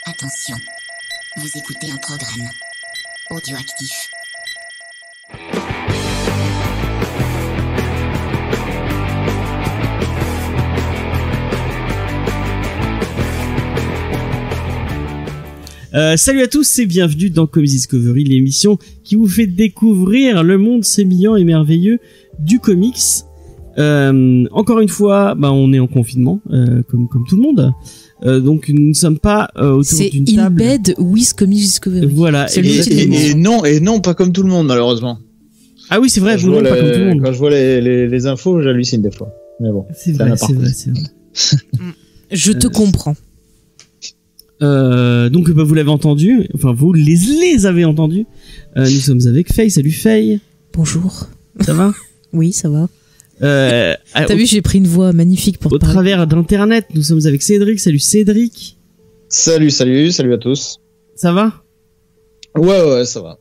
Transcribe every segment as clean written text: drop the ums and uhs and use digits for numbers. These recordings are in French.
Attention, vous écoutez un programme audioactif. Salut à tous et bienvenue dans Comics Discovery, l'émission qui vous fait découvrir le monde sémillant et merveilleux du comics. Encore une fois, on est en confinement, comme tout le monde. Donc nous ne sommes pas autour d'une table. C'est in bed with Comics Discovery. Voilà. Et non, pas comme tout le monde malheureusement. Ah oui, c'est vrai, vous pas comme tout le monde. Quand je vois les infos, j'hallucine des fois. Mais bon, c'est vrai. Je te comprends. Donc vous l'avez entendu, enfin vous les avez entendus. Nous sommes avec Faye. Salut Faye. Bonjour. Ça va? Oui, ça va. T'as vu, j'ai pris une voix magnifique pour au travers d'internet. Nous sommes avec Cédric. Salut Cédric. Salut à tous. Ça va? Ouais, ça va.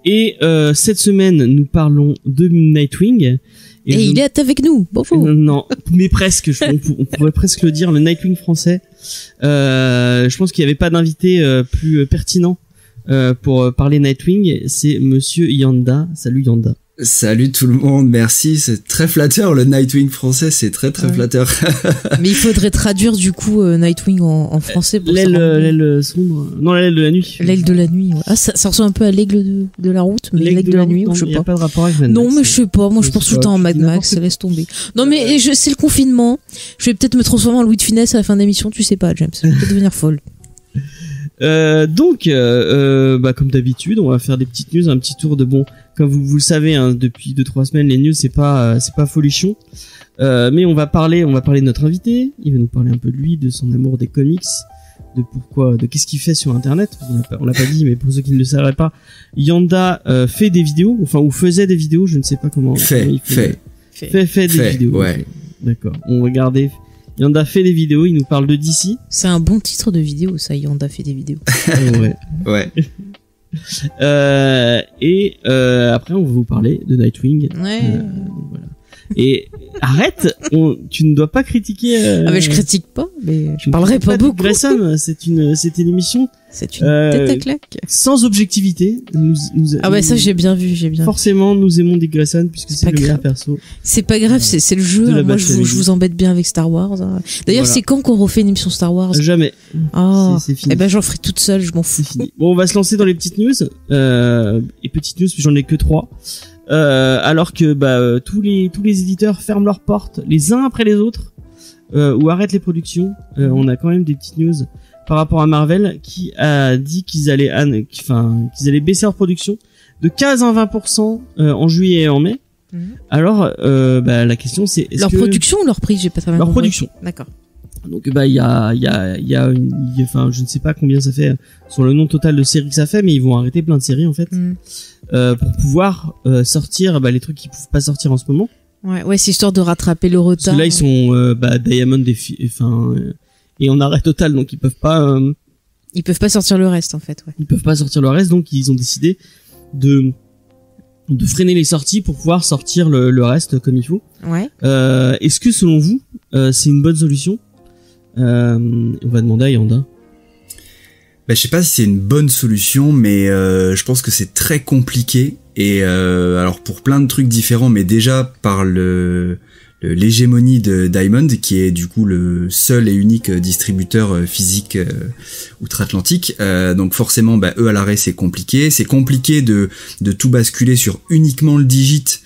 Et cette semaine, nous parlons de Nightwing. Et il est avec nous. Bonjour. Non, mais presque. On pourrait presque le dire, le Nightwing français. Je pense qu'il n'y avait pas d'invité plus pertinent pour parler Nightwing. C'est Monsieur Yanda. Salut Yanda. Salut tout le monde, merci, c'est très flatteur le Nightwing français, c'est très flatteur. Mais il faudrait traduire du coup Nightwing en français pour l'aile sombre. Non, l'aile de la nuit. L'aile de la nuit. Ouais. Ah, ça ressemble un peu à l'aigle de la route, mais l'aigle de la nuit, non, je sais pas. Il y a pas de rapport avec Mad Max. Non, mais je sais pas, moi je pense tout le temps en Mad Max, laisse tomber. Non mais c'est le confinement. Je vais peut-être me transformer en Louis de Funès à la fin de l'émission, tu sais pas, James. Je vais peut-être devenir folle. Donc, comme d'habitude, on va faire des petites news, un petit tour de comme vous le savez, hein, depuis 2-3 semaines, les news c'est pas folichon. Mais on va parler de notre invité. Il va nous parler un peu de lui, de son amour des comics, de qu'est-ce qu'il fait sur Internet. On l'a pas dit, mais pour ceux qui ne le savraient pas, Yanda fait des vidéos, ou faisait des vidéos, je ne sais pas comment. Fait des vidéos. Ouais. Okay. D'accord. On va regarder. Yanda fait des vidéos, il nous parle de DC. C'est un bon titre de vidéo, ça, Yanda fait des vidéos. Ouais. Après, on va vous parler de Nightwing. Ouais. Voilà. Et arrête, tu ne dois pas critiquer. Ah mais je critique pas, mais je parlerai pas beaucoup. Grayson, c'est une émission. C'est une tête à claque. Sans objectivité. Ça j'ai bien vu. Forcément, nous aimons Dick Grayson puisque c'est le meilleur perso. C'est pas grave, c'est le jeu. Moi, je vous embête bien avec Star Wars. D'ailleurs, c'est quand qu'on refait une émission Star Wars? Jamais. C'est fini. J'en ferai toute seule, je m'en fous. C'est fini. Bon, on va se lancer dans les petites news. Et petites news, j'en ai que 3. Alors que tous les éditeurs ferment leurs portes les uns après les autres ou arrêtent les productions. On a quand même des petites news par rapport à Marvel qui a dit qu'ils allaient baisser leur production de 15 à 20% en juillet et en mai. Alors la question c'est leur production ou leur prix? J'ai pas très bien compris. Leur production. D'accord. Donc il y a je ne sais pas combien ça fait sur le nombre total de séries que ça fait, mais ils vont arrêter plein de séries en fait pour pouvoir sortir les trucs qui peuvent pas sortir en ce moment. Ouais, c'est histoire de rattraper le retard. Parce que là ils sont Diamond et en arrêt total, donc ils peuvent pas sortir le reste en fait. Ouais. Ils peuvent pas sortir le reste, donc ils ont décidé de freiner les sorties pour pouvoir sortir le reste comme il faut. Ouais. Est-ce que selon vous c'est une bonne solution? On va demander à Yanda. Je sais pas si c'est une bonne solution, mais je pense que c'est très compliqué. Et alors pour plein de trucs différents, mais déjà par l'hégémonie de Diamond, qui est du coup le seul et unique distributeur physique outre-Atlantique. Donc forcément, eux à l'arrêt c'est compliqué. C'est compliqué de tout basculer sur uniquement le digit.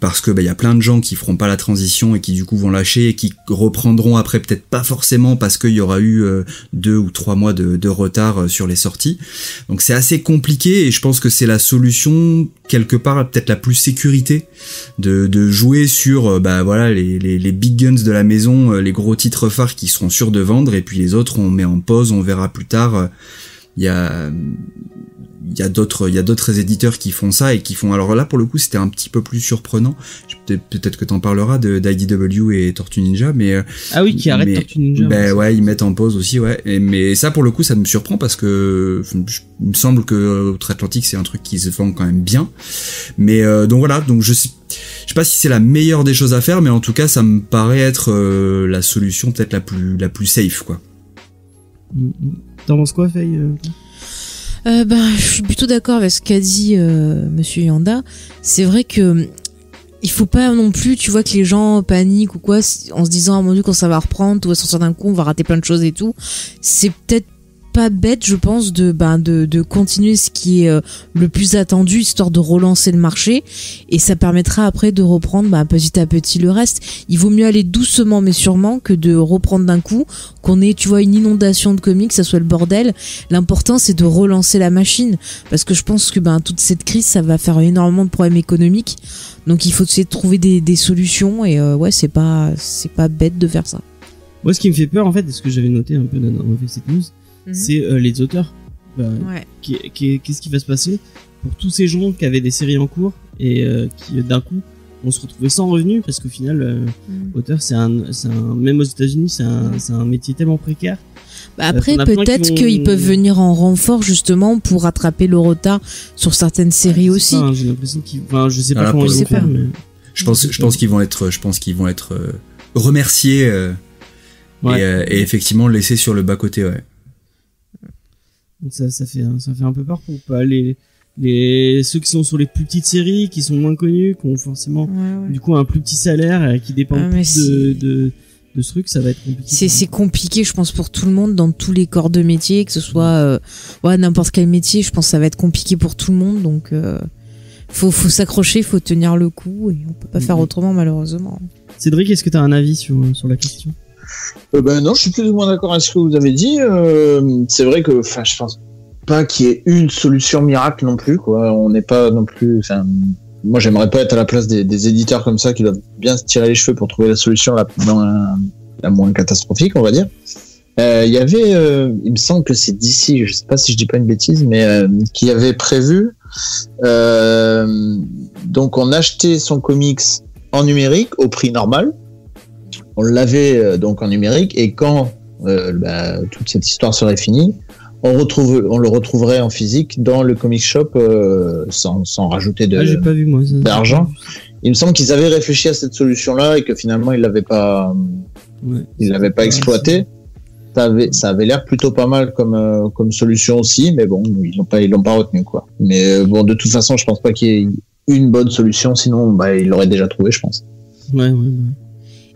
Parce que y a plein de gens qui feront pas la transition et qui du coup vont lâcher et qui reprendront après, peut-être pas forcément parce qu'il y aura eu 2 ou 3 mois de retard sur les sorties. Donc c'est assez compliqué et je pense que c'est la solution quelque part peut-être la plus sécurité de jouer sur les big guns de la maison, les gros titres phares qui seront sûrs de vendre, et puis les autres on met en pause, on verra plus tard. Il y a d'autres éditeurs qui font ça et qui font, alors là pour le coup c'était un petit peu plus surprenant, peut-être que t'en parleras d'IDW et Tortue Ninja, mais qui arrêtent Tortue Ninja. Ils mettent en pause aussi, mais ça pour le coup ça me surprend parce que il me semble que Outre-Atlantique c'est un truc qui se vend quand même bien, mais donc je sais pas si c'est la meilleure des choses à faire, mais en tout cas ça me paraît être la solution peut-être la plus safe quoi. T'en penses quoi, Faye Je suis plutôt d'accord avec ce qu'a dit Monsieur Yanda. C'est vrai que il faut pas non plus, tu vois, que les gens paniquent ou quoi, en se disant, ah mon Dieu, quand ça va reprendre, tout va sortir d'un coup, on va rater plein de choses et tout. C'est peut-être pas bête, je pense, de continuer ce qui est le plus attendu, histoire de relancer le marché, et ça permettra après de reprendre petit à petit le reste. Il vaut mieux aller doucement mais sûrement que de reprendre d'un coup, qu'on ait, tu vois, une inondation de comics, ça soit le bordel. L'important, c'est de relancer la machine, parce que je pense que toute cette crise, ça va faire énormément de problèmes économiques, donc il faut essayer de trouver des solutions, et ouais, c'est pas bête de faire ça. Moi, ce qui me fait peur, en fait, et ce que j'avais noté un peu dans cette news, c'est les auteurs. Ouais. Qu'est-ce qui va se passer pour tous ces gens qui avaient des séries en cours et qui d'un coup vont se retrouver sans revenus, parce qu'au final auteur c'est un même aux États-Unis c'est un métier tellement précaire. Après peut-être qu'ils peuvent venir en renfort justement pour rattraper le retard sur certaines séries aussi. Ça, j'ai l'impression je sais pas comment ils vont faire, mais je pense qu'ils vont être remerciés et effectivement laissés sur le bas côté, ouais. Donc ça fait un peu peur pour pas ceux qui sont sur les plus petites séries, qui sont moins connus, qui ont forcément du coup un plus petit salaire, qui dépendent plus de ce truc, ça va être compliqué. C'est compliqué, je pense, pour tout le monde dans tous les corps de métier, que ce soit n'importe quel métier, je pense que ça va être compliqué pour tout le monde, donc faut s'accrocher, faut tenir le coup, et on peut pas faire autrement malheureusement. Cédric, est-ce que tu as un avis sur la question? Non, je suis plus ou moins d'accord avec ce que vous avez dit. C'est vrai que, je pense pas qu'il y ait une solution miracle non plus, quoi. On n'est pas non plus. Moi, j'aimerais pas être à la place des éditeurs comme ça qui doivent bien se tirer les cheveux pour trouver la solution la moins catastrophique, on va dire. Il y avait, il me semble que c'est DC, je sais pas si je dis pas une bêtise, mais qui avait prévu. Donc, on achetait son comics en numérique au prix normal. On l'avait donc en numérique, et quand toute cette histoire serait finie, on le retrouverait en physique dans le comic shop sans rajouter d'argent. Il me semble qu'ils avaient réfléchi à cette solution-là et que finalement ils l'avaient pas exploité. Ça avait l'air plutôt pas mal comme solution aussi, mais bon, ils l'ont pas retenu, quoi. Mais bon, de toute façon, je pense pas qu'il y ait une bonne solution, sinon ils l'auraient déjà trouvé, je pense. Ouais.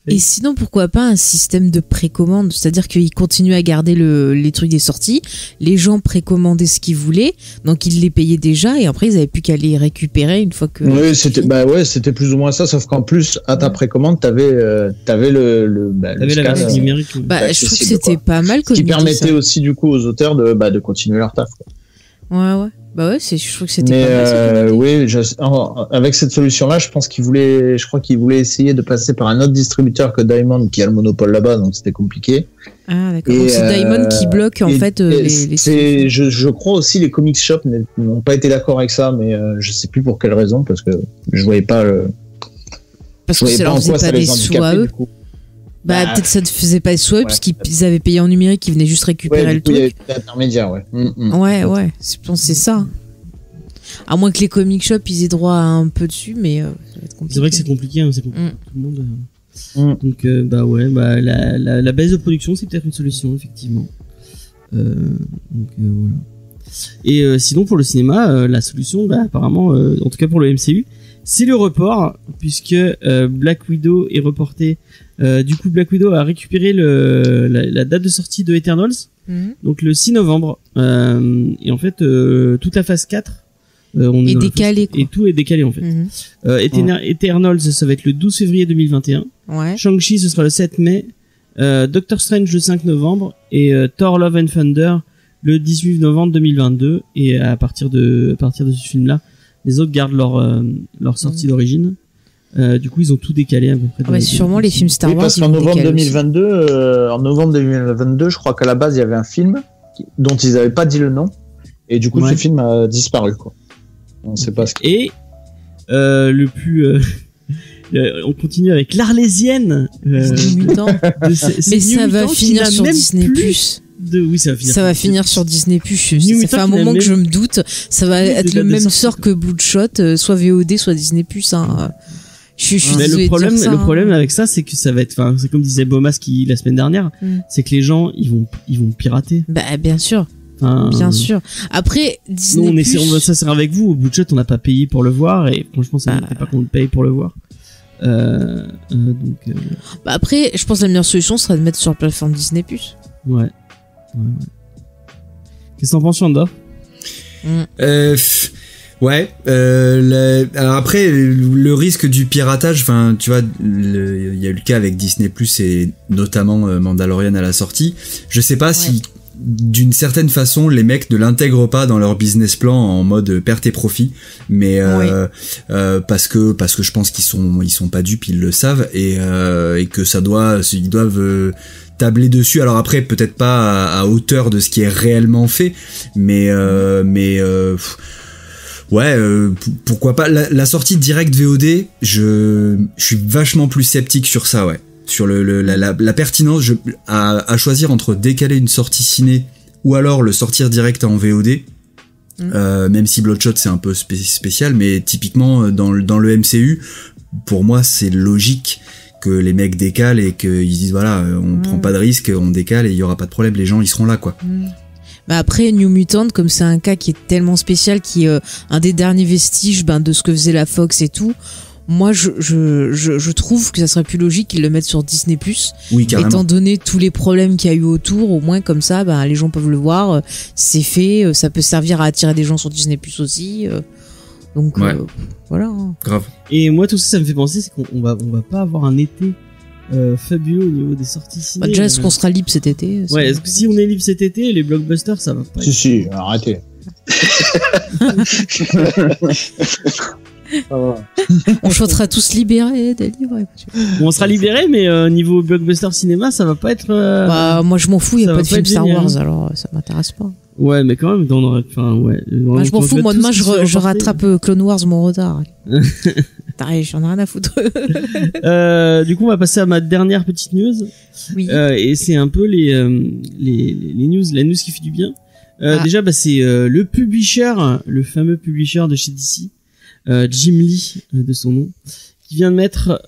Et sinon, pourquoi pas un système de précommande, c'est-à-dire qu'ils continuent à garder les trucs des sorties, les gens précommandaient ce qu'ils voulaient, donc ils les payaient déjà, et après ils avaient plus qu'à les récupérer une fois que... Oui, c'était plus ou moins ça, sauf qu'en plus, à ta précommande, t'avais le scan, la version numérique. Je trouve que c'était pas mal. Ce qui permettait aussi, du coup, aux auteurs de continuer leur taf, quoi. Ouais. Je trouve que c'était pas mal. Avec cette solution-là, je crois qu'ils voulaient essayer de passer par un autre distributeur que Diamond, qui a le monopole là-bas, donc c'était compliqué. Ah, d'accord. Donc c'est Diamond qui bloque, en fait, les je crois aussi les comic shops n'ont pas été d'accord avec ça, mais je sais plus pour quelle raison, parce que je voyais pas parce que ça leur faisait pas des sous à eux. Peut-être ça ne faisait pas soi, puisqu'ils avaient payé en numérique, ils venaient juste récupérer le truc. Il y avait l'intermédiaire, ouais. Ouais, c'est ça. À moins que les comic shops, ils aient droit à un peu dessus, mais ça va être compliqué. C'est vrai que c'est compliqué, c'est compliqué pour tout le monde. Donc, la baisse de production, c'est peut-être une solution, effectivement. Voilà. Et sinon, pour le cinéma, la solution, apparemment, en tout cas pour le MCU, c'est le report, puisque Black Widow est reporté. Du coup, Black Widow a récupéré la date de sortie de Eternals, donc le 6 novembre. Et en fait, toute la phase 4 est décalée, et tout est décalé, en fait. Eternals, ça va être le 12 février 2021. Ouais. Shang-Chi, ce sera le 7 mai. Doctor Strange, le 5 novembre. Et Thor Love and Thunder, le 18 novembre 2022. Et à partir de ce film-là, les autres gardent leur sortie d'origine. Du coup, ils ont tout décalé à peu près. Sûrement les films Star Wars. Parce qu'en novembre 2022, je crois qu'à la base, il y avait un film dont ils n'avaient pas dit le nom. Et du coup, ce film a disparu, quoi. On sait pas ce qu'il... Et le plus... on continue avec l'Arlésienne. Mais ça va finir sur Disney+. Ça va finir sur Disney+. Ça fait un moment que je me doute. Ça va être le même sort que Bloodshot, soit VOD, soit Disney+. Je suis Mais désolée de dire ça, le problème avec ça, c'est que ça va être, enfin, c'est comme disait Bomas la semaine dernière, c'est que les gens, ils vont pirater. Bah, bien sûr. Enfin, Bien sûr. Après, Disney+. Nous, on ça sert avec vous. Au bout de chat, on n'a pas payé pour le voir et franchement, ça n'était pas qu'on le paye pour le voir. Donc. Bah après, je pense que la meilleure solution serait de mettre sur la plateforme Disney+. Ouais. Qu'est-ce que t'en penses, Yanda? Ouais. Alors après, le risque du piratage, enfin, tu vois, il y a eu le cas avec Disney+ et notamment Mandalorian à la sortie. Je sais pas si d'une certaine façon les mecs ne l'intègrent pas dans leur business plan en mode perte et profit, mais parce que je pense qu'ils sont pas dupes, ils le savent et que ils doivent tabler dessus. Alors après, peut-être pas à hauteur de ce qui est réellement fait, mais pourquoi pas. La sortie directe VOD, je suis vachement plus sceptique sur ça, ouais. Sur la pertinence à choisir entre décaler une sortie ciné ou alors le sortir direct en VOD. Même si Bloodshot c'est un peu spécial, mais typiquement dans le MCU, pour moi c'est logique que les mecs décalent et qu'ils disent voilà, on prend pas de risque, on décale et il y aura pas de problème, les gens ils seront là quoi. Bah après New Mutant, comme c'est un cas qui est tellement spécial, qui est un des derniers vestiges de ce que faisait la Fox et tout, moi je trouve que ça serait plus logique qu'ils le mettent sur Disney+. Oui, carrément. Étant donné tous les problèmes qu'il y a eu autour, au moins comme ça les gens peuvent le voir, c'est fait, ça peut servir à attirer des gens sur Disney+ aussi. Donc voilà. Grave. Et moi tout ça, ça me fait penser, c'est qu'on va pas avoir un été fabuleux au niveau des sorties ciné. Déjà, est-ce qu'on sera libre cet été? Ouais, est-ce que si on est libre cet été, les blockbusters, ça va pas. Si, arrêtez. On chantera tous libérés, délivrés. Bon, on sera libérés, mais niveau blockbuster cinéma, ça va pas être. Bah, moi je m'en fous, il y a ça pas va de pas film être Star génial, Wars, hein. alors ça m'intéresse pas. Ouais, mais quand même, on aurait. Enfin, ouais. Moi je m'en fous, moi demain je rattrape Clone Wars mon retard. J'en ai rien à foutre. Du coup, on va passer à ma dernière petite news. Oui. Et c'est un peu les news, la news qui fait du bien. Déjà, c'est le publisher, le fameux publisher de chez DC, Jim Lee de son nom, qui vient de mettre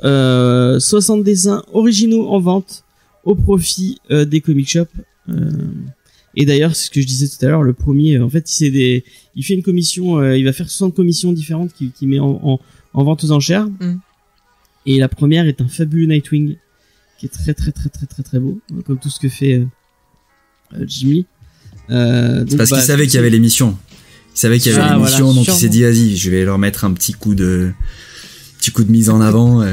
60 dessins originaux en vente au profit des comic shops. Et d'ailleurs, c'est ce que je disais tout à l'heure, le premier, en fait, il fait une commission, il va faire 60 commissions différentes qu'il met en vente aux enchères. Et la première est un fabuleux Nightwing qui est très très très très très très beau, comme tout ce que fait Jimmy. C'est parce qu'il savait qu'il y avait l'émission. Il savait qu'il y avait l'émission, voilà, donc sûrement. Il s'est dit vas-y, je vais leur mettre un petit coup de mise en avant.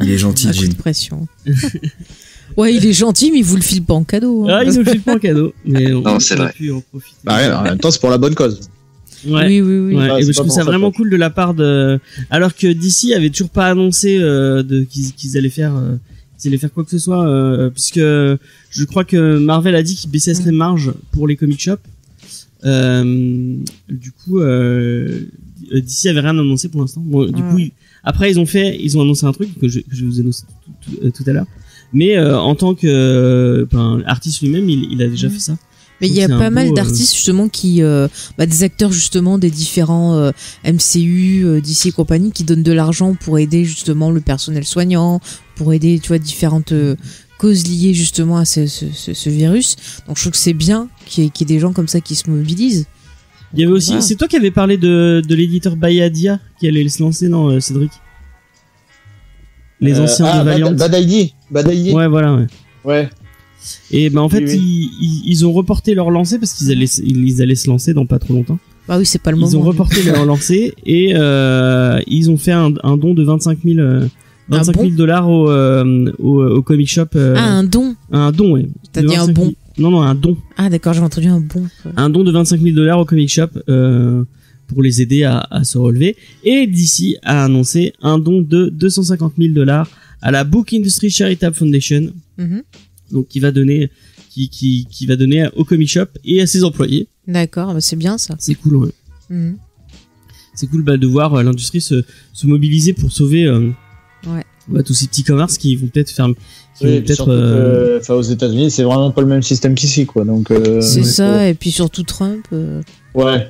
Il est gentil, Jim. Coup de pression. Ouais, il est gentil, mais il vous le file pas en cadeau. Ah, il nous le file pas en cadeau. Mais non, c'est vrai. Pu en profiter. Bah ouais, en même temps, c'est pour la bonne cause. Ouais. Oui. Ouais, Ah, et je trouve ça vraiment cool de la part de, alors que DC avait toujours pas annoncé qu'ils allaient faire quoi que ce soit, puisque je crois que Marvel a dit qu'ils baissaient les marges pour les comic shops. Du coup, DC avait rien annoncé pour l'instant. Bon, du coup, après ils ont annoncé un truc que je vous annonce tout à l'heure. Mais en tant que artiste lui-même, il a déjà fait ça. Mais il y a pas mal d'artistes justement qui, des acteurs justement des différents MCU, DC et compagnie, qui donnent de l'argent pour aider justement le personnel soignant, pour aider, tu vois, différentes causes liées justement à ce virus. Donc je trouve que c'est bien qu'il y ait des gens comme ça qui se mobilisent. Il y avait aussi, c'est toi qui avais parlé de l'éditeur Bayadia qui allait se lancer, non, Cédric? Les anciens de Valiant. Bad ID. Ouais, voilà, ouais. Et en fait, ils ont reporté leur lancée parce qu'ils allaient se lancer dans pas trop longtemps. Bah oui, c'est pas le moment. Ils ont reporté leur lancée et ils ont fait un don de 25 000 $ au comic shop. Un don. Un don, ouais. T'as dit un bon. Non, un don. Ah d'accord, j'ai entendu un bon. Un don de 25 000 $ au comic shop pour les aider à se relever. Et DC a annoncé un don de 250 000 $ à la Book Industry Charitable Foundation. Donc qui va donner au comic shop et à ses employés. D'accord, c'est bien ça. C'est cool, ouais. C'est cool de voir l'industrie se mobiliser pour sauver tous ces petits commerces qui vont peut-être faire aux États-Unis, c'est vraiment pas le même système qu'ici, quoi. Donc c'est ça, et puis surtout Trump. Ouais.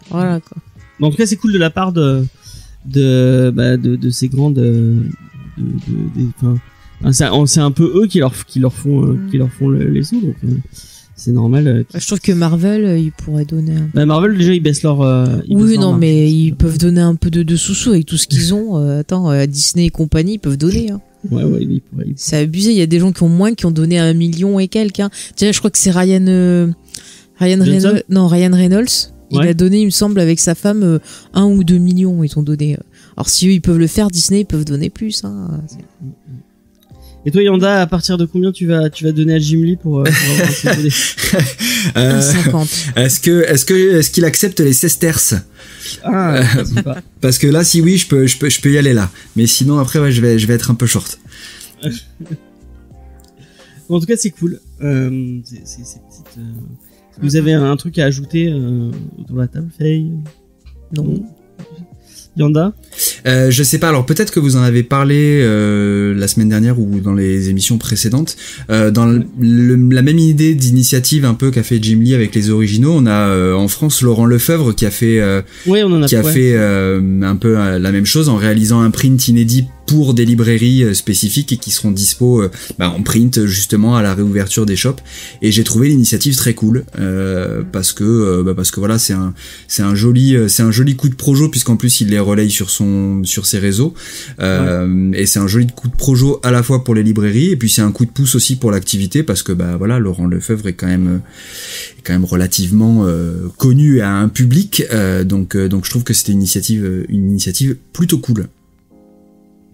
Voilà quoi. Mais en tout cas, c'est cool de la part de de ces grandes c'est un peu eux qui leur font les sous, donc c'est normal. Je trouve que Marvel, ils pourraient donner Marvel, déjà, ils baissent leur mais ils peuvent donner un peu de sous-sous avec tout ce qu'ils ont. Disney et compagnie, ils peuvent donner, hein. Ouais, ils pourraient. C'est abusé, il y a des gens qui ont moins, qui ont donné 1 million et quelques, hein. Tiens, je crois que c'est Ryan Reynolds. Il a donné, il me semble, avec sa femme, 1 ou 2 millions, ils ont donné. Alors, si eux, ils peuvent le faire, Disney, ils peuvent donner plus, hein. Et toi, Yanda, à partir de combien tu vas donner à Jim Lee pour avoir un CD 50. Est-ce qu'il accepte les sesterces? Je sais pas. Parce que là, si oui, je peux y aller là. Mais sinon, après, ouais, je vais être un peu short. En tout cas, c'est cool. Ces petites. Vous avez un truc à ajouter autour de la table, Faye? Non. Yanda? Je sais pas, alors peut-être que vous en avez parlé la semaine dernière ou dans les émissions précédentes, dans la même idée d'initiative un peu qu'a fait Jim Lee avec les originaux. On a en France Laurent Lefebvre qui a fait fait un peu la même chose en réalisant un print inédit pour des librairies spécifiques et qui seront dispo en print justement à la réouverture des shops. Et j'ai trouvé l'initiative très cool parce que voilà, c'est un joli coup de projo, puisqu'en plus il les relaye sur ses réseaux, et c'est un joli coup de projo à la fois pour les librairies et puis c'est un coup de pouce aussi pour l'activité, parce que voilà, Laurent Lefebvre est quand même relativement connu à un public, donc je trouve que c'était une initiative plutôt cool.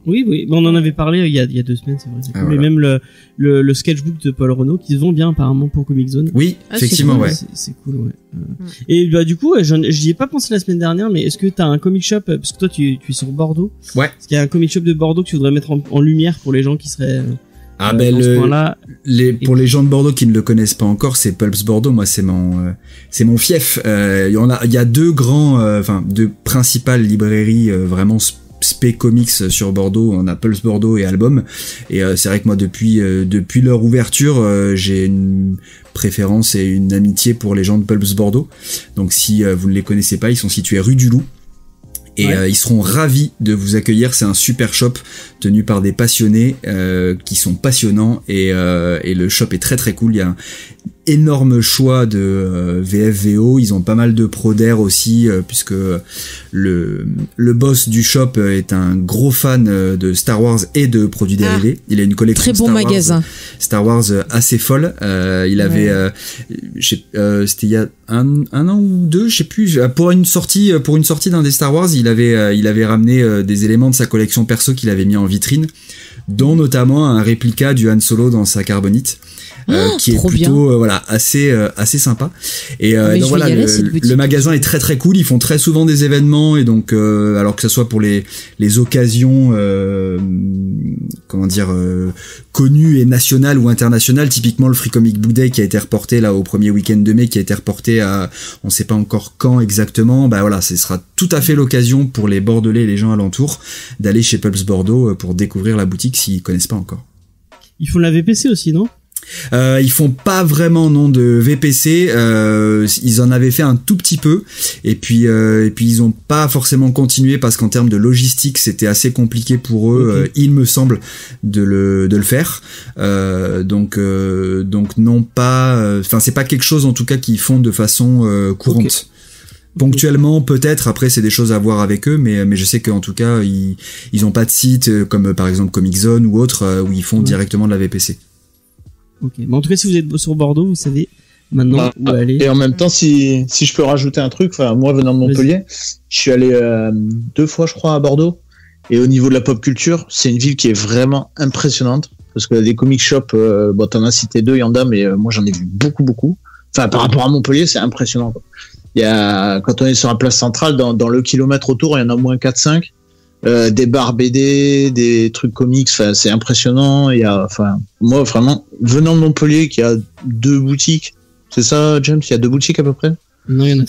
Oui, on en avait parlé il y a 2 semaines, c'est vrai. C'est cool. Voilà. Et même le sketchbook de Paul Renaud qui se vend bien apparemment pour Comic Zone. Oui, effectivement, cool, ouais. C'est cool, ouais. Et du coup, j'y ai pas pensé la semaine dernière, mais est-ce que t'as un comic shop, parce que toi tu es sur Bordeaux. Ouais. Est-ce qu'il y a un comic shop de Bordeaux que tu voudrais mettre en lumière pour les gens qui seraient dans ce point-là? Pour les gens de Bordeaux qui ne le connaissent pas encore, c'est Pulps Bordeaux. Moi, c'est mon fief. Il y a deux principales librairies vraiment spé comics sur Bordeaux. On a Pulse Bordeaux et Album, et c'est vrai que moi depuis leur ouverture, j'ai une préférence et une amitié pour les gens de Pulse Bordeaux. Donc si vous ne les connaissez pas, ils sont situés rue du Loup. Et ils seront ravis de vous accueillir. C'est un super shop tenu par des passionnés qui sont passionnants, et le shop est très très cool. Il y a un énorme choix de VFVO. Ils ont pas mal de proder aussi, puisque le boss du shop est un gros fan de Star Wars et de produits dérivés. Il a une collection très bon magasin Star Wars assez folle. Il avait c'était il y a un an ou 2, je sais plus, pour une sortie d'un des Star Wars, il avait ramené des éléments de sa collection perso qu'il avait mis en vitrine, dont notamment un réplica du Han Solo dans sa carbonite. Qui est plutôt assez sympa, et donc voilà, le magasin est très très cool. Ils font très souvent des événements, et donc alors que ça soit pour les occasions connues et nationales ou internationales, typiquement le Free Comic Book Day qui a été reporté là au premier week-end de mai, qui a été reporté à on sait pas encore quand exactement. Voilà, ce sera tout à fait l'occasion pour les Bordelais et les gens alentours d'aller chez Pulps Bordeaux pour découvrir la boutique s'ils connaissent pas encore. Ils font la VPC aussi, non? Ils font pas vraiment de VPC, ils en avaient fait un tout petit peu, et puis ils ont pas forcément continué parce qu'en termes de logistique c'était assez compliqué pour eux, il me semble, de le faire, donc non pas, c'est pas quelque chose en tout cas qu'ils font de façon courante. Ponctuellement peut-être, après c'est des choses à voir avec eux, mais je sais qu'en tout cas ils ont pas de site comme par exemple Comic Zone ou autre où ils font directement de la VPC. Ok, mais en tout cas, si vous êtes sur Bordeaux, vous savez maintenant où aller. Et en même temps, si je peux rajouter un truc, moi venant de Montpellier, je suis allé 2 fois, je crois, à Bordeaux. Et au niveau de la pop culture, c'est une ville qui est vraiment impressionnante, parce que des comic shops, t'en as cité 2, Yanda, mais moi j'en ai vu beaucoup. Par rapport à Montpellier, c'est impressionnant, quoi. Il y a, quand on est sur la place centrale, dans le kilomètre autour, il y en a au moins 4-5. Des bars BD, des trucs comics, c'est impressionnant. Il y a, moi vraiment, venant de Montpellier, qui a 2 boutiques, c'est ça, James? Il y a 2 boutiques à peu près? Non, il y en a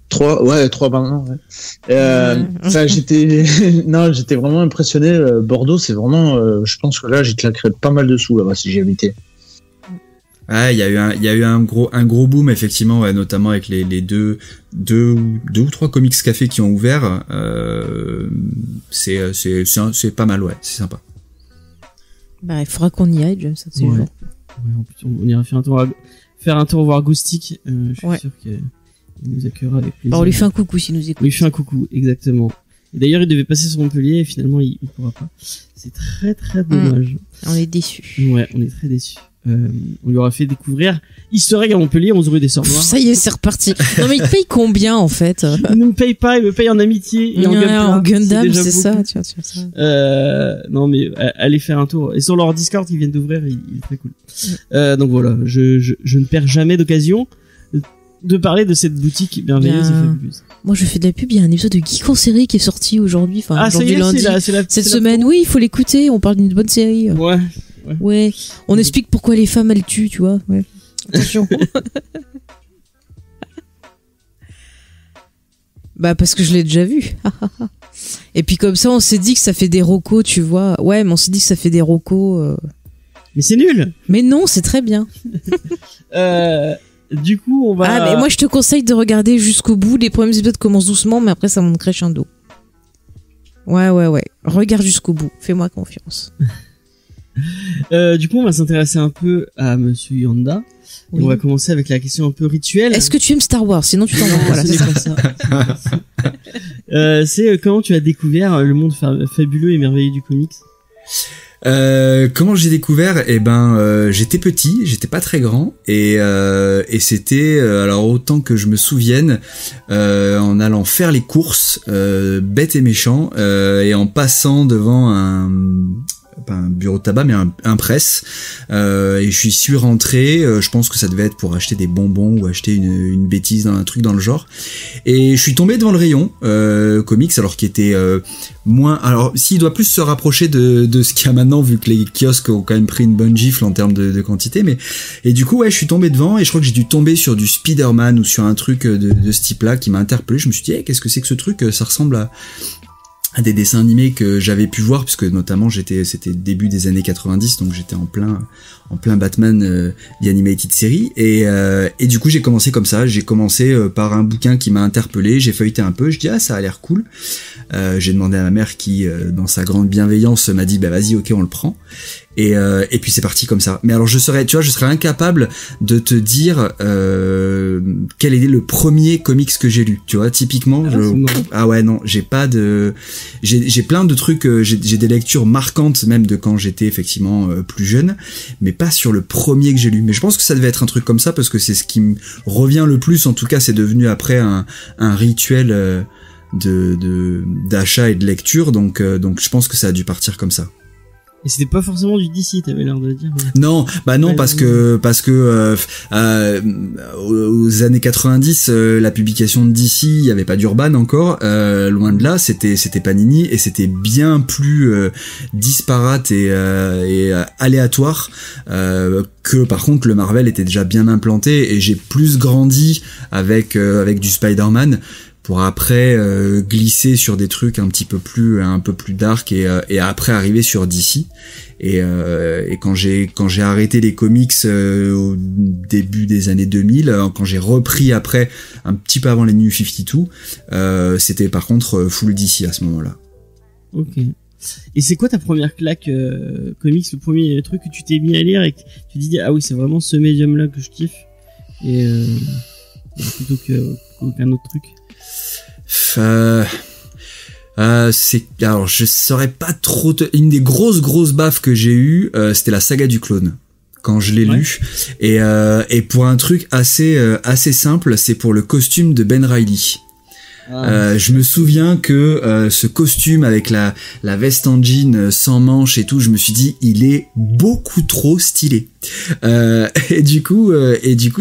3. 3 maintenant. Ouais. J'étais vraiment impressionné. Bordeaux, c'est vraiment, je pense que là, j'ai claqué pas mal de sous là-bas si j'y habitais. Ah, il y a eu un gros boom effectivement, ouais, notamment avec les deux ou trois comics cafés qui ont ouvert. C'est pas mal, ouais, c'est sympa. Bah, il faudra qu'on y aille, James, ça c'est Ouais. jour. Ouais, en plus, on ira faire un tour voir Goustic. Je suis sûr qu'il nous accueillera avec plaisir. Bah, on lui fait un coucou s'il nous écoute. On lui fait un coucou, exactement. Et d'ailleurs, il devait passer sur Montpellier et finalement, il pourra pas. C'est très très dommage. On est déçus. Ouais, on est très déçus. On lui aura fait découvrir Easter Egg à Montpellier, 11 rue des Sœurs Noires. Ça y est, c'est reparti. Non mais il paye combien en fait? Il ne me paye pas, il me paye en amitié et en Gundam, déjà c'est beaucoup. ça. Tu vois ça. Non mais allez faire un tour. Et sur leur Discord qu'ils viennent d'ouvrir, il est très cool. Donc voilà, je ne perds jamais d'occasion de parler de cette boutique merveilleuse et fabuleuse. Moi je fais de la pub, il y a un épisode de Geek en série qui est sorti aujourd'hui, enfin aujourd'hui lundi. Cette semaine, oui, il faut l'écouter, on parle d'une bonne série. Ouais. On explique pourquoi les femmes elles tuent, tu vois. Ouais. Attention. Bah parce que je l'ai déjà vu. Et puis comme ça on s'est dit que ça fait des rocos, tu vois. Ouais, mais on s'est dit que ça fait des rocos. Mais c'est nul. Mais non, c'est très bien. Du coup, on va... Ah, mais moi je te conseille de regarder jusqu'au bout. Les premiers épisodes commencent doucement, mais après ça monte crescendo. Ouais. Regarde jusqu'au bout. Fais-moi confiance. Du coup, on va s'intéresser un peu à Monsieur Yanda. Oui. Et on va commencer avec la question un peu rituelle. Est-ce que tu aimes Star Wars? Sinon tu t'en vas. Voilà, c'est ça. C'est comment tu as découvert le monde fabuleux et merveilleux du comics? Comment j'ai découvert? J'étais petit, j'étais pas très grand et c'était alors autant que je me souvienne en allant faire les courses bête et méchant et en passant devant pas un bureau de tabac mais un presse et je suis rentré, je pense que ça devait être pour acheter des bonbons ou acheter une bêtise dans un truc dans le genre, et je suis tombé devant le rayon comics, alors qui était moins, alors s'il doit plus se rapprocher de ce qu'il y a maintenant vu que les kiosques ont quand même pris une bonne gifle en termes de quantité, mais et du coup ouais je suis tombé devant et je crois que j'ai dû tomber sur du Spider-Man ou sur un truc de ce type là qui m'a interpellé. Je me suis dit qu'est-ce que c'est que ce truc, ça ressemble à des dessins animés que j'avais pu voir, puisque notamment c'était début des années 90, donc j'étais en plein Batman The Animated Series, et du coup j'ai commencé comme ça, j'ai commencé par un bouquin qui m'a interpellé, j'ai feuilleté un peu, je dis ça a l'air cool, j'ai demandé à ma mère qui dans sa grande bienveillance m'a dit vas-y ok on le prend, et puis c'est parti comme ça. Mais alors je serais incapable de te dire quel est le premier comics que j'ai lu, tu vois, typiquement j'ai plein de trucs, j'ai des lectures marquantes même de quand j'étais effectivement plus jeune, mais pas sur le premier que j'ai lu. Mais je pense que ça devait être un truc comme ça parce que c'est ce qui me revient le plus, en tout cas c'est devenu après un rituel d'achat et de lecture, donc je pense que ça a dû partir comme ça. Et c'était pas forcément du DC, t'avais l'air de dire. Non, parce que aux années 90, la publication de DC, il y avait pas d'Urban encore, loin de là, c'était Panini, et c'était bien plus disparate et aléatoire que par contre le Marvel était déjà bien implanté, et j'ai plus grandi avec du Spider-Man pour après glisser sur des trucs un peu plus dark et après arriver sur DC, et quand j'ai arrêté les comics au début des années 2000, quand j'ai repris après un petit peu avant les New 52, c'était par contre full DC à ce moment-là. Ok. Et c'est quoi ta première claque comics, le premier truc que tu t'es mis à lire et que tu te dis ah oui c'est vraiment ce médium là que je kiffe, et plutôt qu'aucun autre truc? Alors je saurais pas trop une des grosses baffes que j'ai eu, c'était la saga du clone quand je l'ai lu, et pour un truc assez simple, c'est pour le costume de Ben Reilly. Je me souviens que ce costume avec la veste en jean sans manches et tout, je me suis dit il est beaucoup trop stylé, et du coup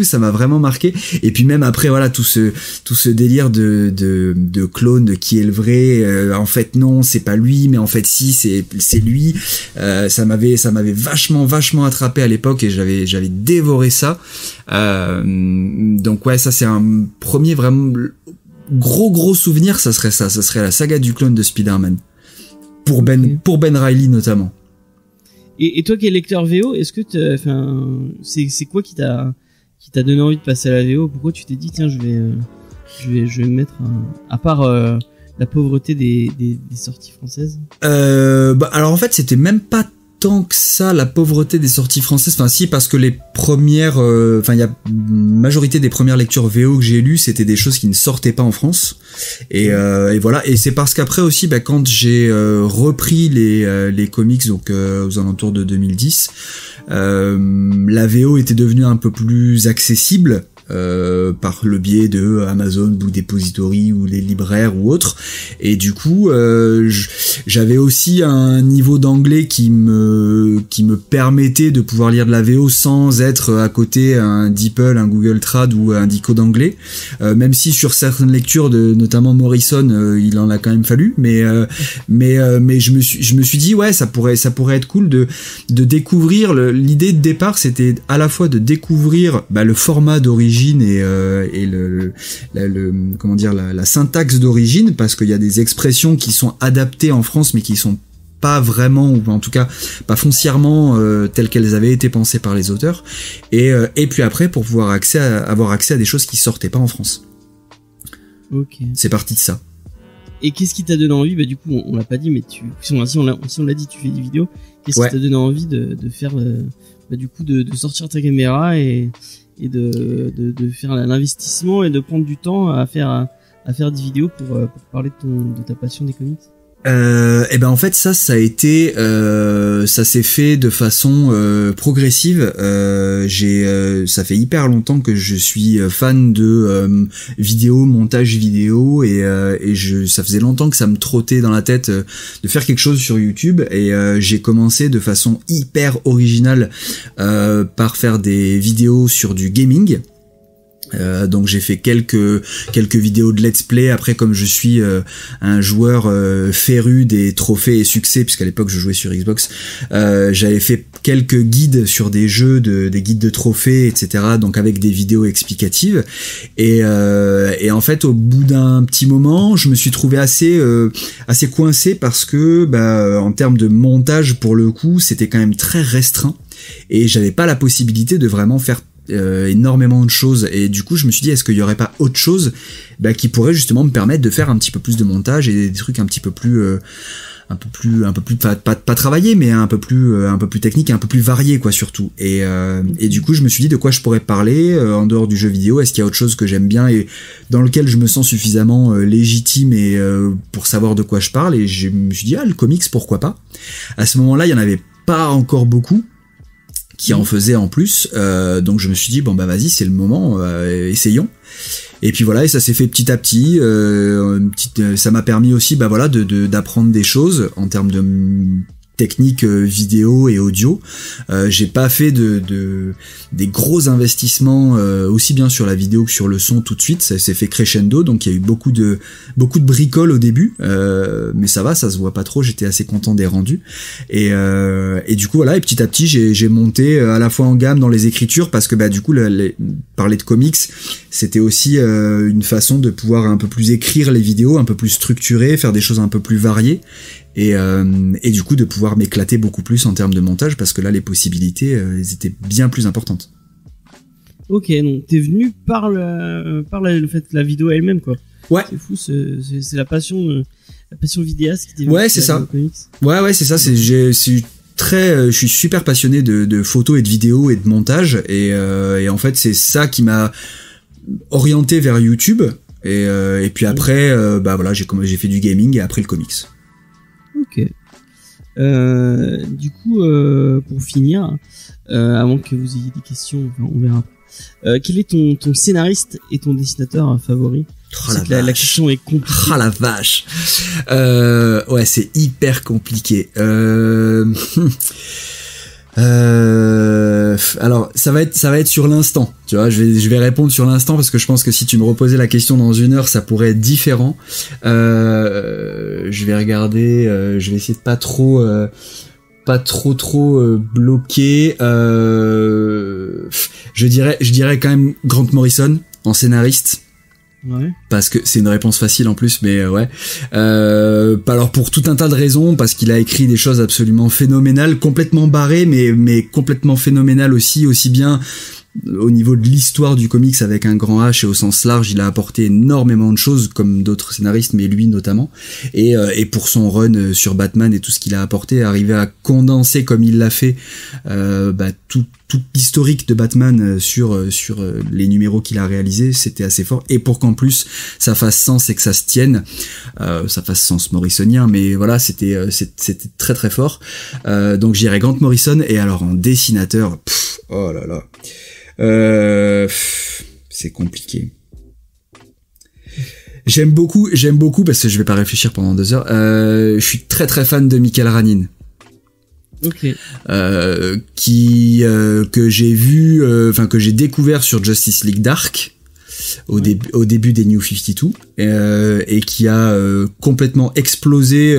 ça m'a vraiment marqué. Et puis même après voilà tout ce délire de clone, de qui est le vrai, en fait non c'est pas lui, mais en fait si c'est lui, ça m'avait vachement attrapé à l'époque, et j'avais dévoré ça, donc ouais ça c'est un premier vraiment gros souvenir, ça serait la saga du clone de Spider-Man pour Ben Reilly notamment. Et toi qui es lecteur VO, est-ce que c'est quoi qui t'a donné envie de passer à la VO? Pourquoi tu t'es dit tiens je vais me mettre à part la pauvreté des sorties françaises? Alors en fait c'était même pas tant que ça la pauvreté des sorties françaises, enfin si, parce que les premières, il y a majorité des premières lectures VO que j'ai lues, c'était des choses qui ne sortaient pas en France, et voilà, et c'est parce qu'après aussi, quand j'ai repris les comics, donc aux alentours de 2010, la VO était devenue un peu plus accessible. Par le biais de Amazon ou Depository ou les libraires ou autres, et du coup j'avais aussi un niveau d'anglais qui me permettait de pouvoir lire de la VO sans être à côté un DeepL, un Google Trad ou un dico d'anglais, même si sur certaines lectures de notamment Morrison il en a quand même fallu, mais je me suis dit ouais ça pourrait être cool de découvrir l'idée de départ, c'était à la fois de découvrir le format d'origine et comment dire la syntaxe d'origine, parce qu'il y a des expressions qui sont adaptées en France mais qui sont pas vraiment, ou en tout cas pas foncièrement telles qu'elles avaient été pensées par les auteurs, et puis après pour pouvoir avoir accès à des choses qui sortaient pas en France. Ok. C'est parti de ça. Et qu'est-ce qui t'a donné envie, du coup on l'a pas dit, mais si on l'a dit, tu fais des vidéos, qu'est-ce qui t'a donné envie de faire du coup de sortir ta caméra et de faire l'investissement et de prendre du temps à faire des vidéos pour parler de ta passion des comics? En fait ça a été ça s'est fait de façon progressive. Ça fait hyper longtemps que je suis fan de vidéo, montage vidéo, et ça faisait longtemps que ça me trottait dans la tête de faire quelque chose sur YouTube, et j'ai commencé de façon hyper originale par faire des vidéos sur du gaming. Donc j'ai fait quelques vidéos de let's play. Après, comme je suis un joueur féru des trophées et succès, puisqu'à l'époque je jouais sur Xbox, j'avais fait quelques guides sur des jeux, des guides de trophées, etc. Donc avec des vidéos explicatives. Et en fait, au bout d'un petit moment, je me suis trouvé assez coincé, parce que en termes de montage, pour le coup, c'était quand même très restreint, et j'avais pas la possibilité de vraiment faire énormément de choses, et du coup je me suis dit est-ce qu'il y aurait pas autre chose qui pourrait justement me permettre de faire un petit peu plus de montage et des trucs un petit peu plus pas travaillé, mais un peu plus technique et un peu plus varié quoi, surtout, et du coup je me suis dit de quoi je pourrais parler en dehors du jeu vidéo. Est-ce qu'il y a autre chose que j'aime bien et dans lequel je me sens suffisamment légitime et pour savoir de quoi je parle, et je me suis dit le comics, pourquoi pas. À ce moment-là il y en avait pas encore beaucoup qui en faisait en plus, donc je me suis dit vas-y, c'est le moment, essayons. Et puis voilà, et ça s'est fait petit à petit. Ça m'a permis aussi d'apprendre des choses en termes de technique vidéo et audio. J'ai pas fait des gros investissements aussi bien sur la vidéo que sur le son tout de suite. Ça s'est fait crescendo, donc il y a eu beaucoup de bricoles au début, mais ça va, ça se voit pas trop. J'étais assez content des rendus, et du coup voilà, et petit à petit j'ai monté à la fois en gamme dans les écritures, parce que du coup parler de comics, c'était aussi une façon de pouvoir un peu plus écrire les vidéos, un peu plus structurer, faire des choses un peu plus variées, et du coup de pouvoir m'éclater beaucoup plus en termes de montage, parce que là les possibilités elles étaient bien plus importantes. Ok, donc t'es venu par le fait de la vidéo elle-même, quoi. Ouais. C'est fou, c'est la passion vidéaste qui t'est venue. Ouais, c'est ça. Ouais, c'est ça. Je suis super passionné de photos et de vidéos et de montage, et en fait c'est ça qui m'a orienté vers YouTube, et puis après j'ai fait du gaming et après le comics. Ok. Du coup, pour finir, avant que vous ayez des questions, on verra. Quel est ton scénariste et ton dessinateur favori? La question est compliquée. Ah la vache. Ouais, c'est hyper compliqué. Alors ça va être sur l'instant, tu vois, je vais répondre sur l'instant, parce que je pense que si tu me reposais la question dans 1 heure, ça pourrait être différent. Je vais regarder, je vais essayer de pas trop bloquer. Je dirais quand même Grant Morrison en scénariste. Ouais. Parce que c'est une réponse facile en plus, mais ouais. Alors pour tout un tas de raisons, parce qu'il a écrit des choses absolument phénoménales, complètement barrées, mais complètement phénoménales aussi bien au niveau de l'histoire du comics avec un grand H et au sens large, il a apporté énormément de choses comme d'autres scénaristes, mais lui notamment. Et pour son run sur Batman et tout ce qu'il a apporté, arriver à condenser comme il l'a fait tout l'historique de Batman sur les numéros qu'il a réalisés, c'était assez fort. Et pour qu'en plus ça fasse sens et que ça se tienne, ça fasse sens morrisonien, mais voilà, c'était très très fort. Donc j'irais Grant Morrison. Et alors en dessinateur, oh là là. C'est compliqué. J'aime beaucoup parce que je vais pas réfléchir pendant 2 heures. Je suis très très fan de Michael Ranin. Ok. Que j'ai vu, que j'ai découvert sur Justice League Dark au début des New 52 et qui a complètement explosé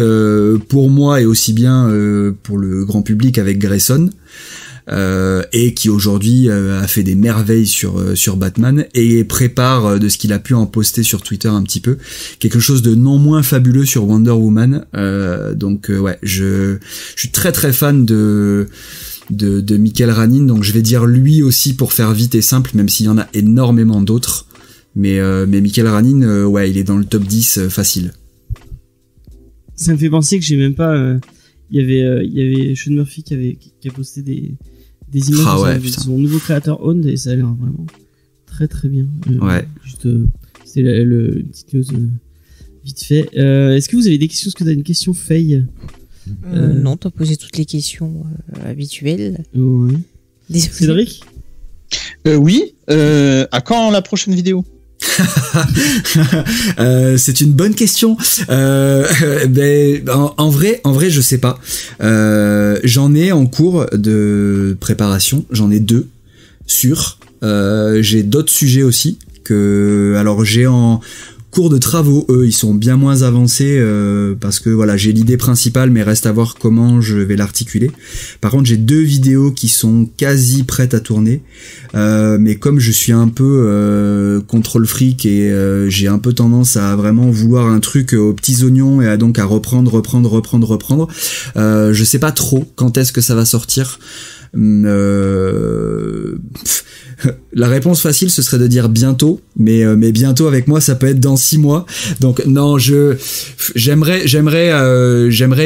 pour moi et aussi bien pour le grand public avec Grayson. Et qui aujourd'hui a fait des merveilles sur Batman et prépare de ce qu'il a pu en poster sur Twitter un petit peu quelque chose de non moins fabuleux sur Wonder Woman. Donc ouais, je suis très très fan de Michael Ranin, donc je vais dire lui aussi pour faire vite et simple, même s'il y en a énormément d'autres. Mais Michael Ranin, ouais, il est dans le top 10 facile. Ça me fait penser que j'ai même pas. Il y avait Sean Murphy qui a posté des images de son nouveau créateur Owned et ça a l'air vraiment très très bien. Ouais. Juste, c'était le petite news vite fait. Est-ce que vous avez des questions? Est-ce que t'as une question, Faye? Non, t'as posé toutes les questions habituelles. Ouais. Désolé. Cédric? Oui. À quand la prochaine vidéo? C'est une bonne question. En vrai, je sais pas. J'en ai en cours de préparation. J'en ai 2 sûrs. J'ai d'autres sujets aussi alors j'ai en cours de travaux, eux, ils sont bien moins avancés parce que voilà, j'ai l'idée principale, mais reste à voir comment je vais l'articuler. Par contre, j'ai 2 vidéos qui sont quasi prêtes à tourner, mais comme je suis un peu contrôle fric et j'ai un peu tendance à vraiment vouloir un truc aux petits oignons et à donc à reprendre. Je sais pas trop quand est-ce que ça va sortir. La réponse facile ce serait de dire bientôt, mais bientôt avec moi ça peut être dans 6 mois. Donc non, j'aimerais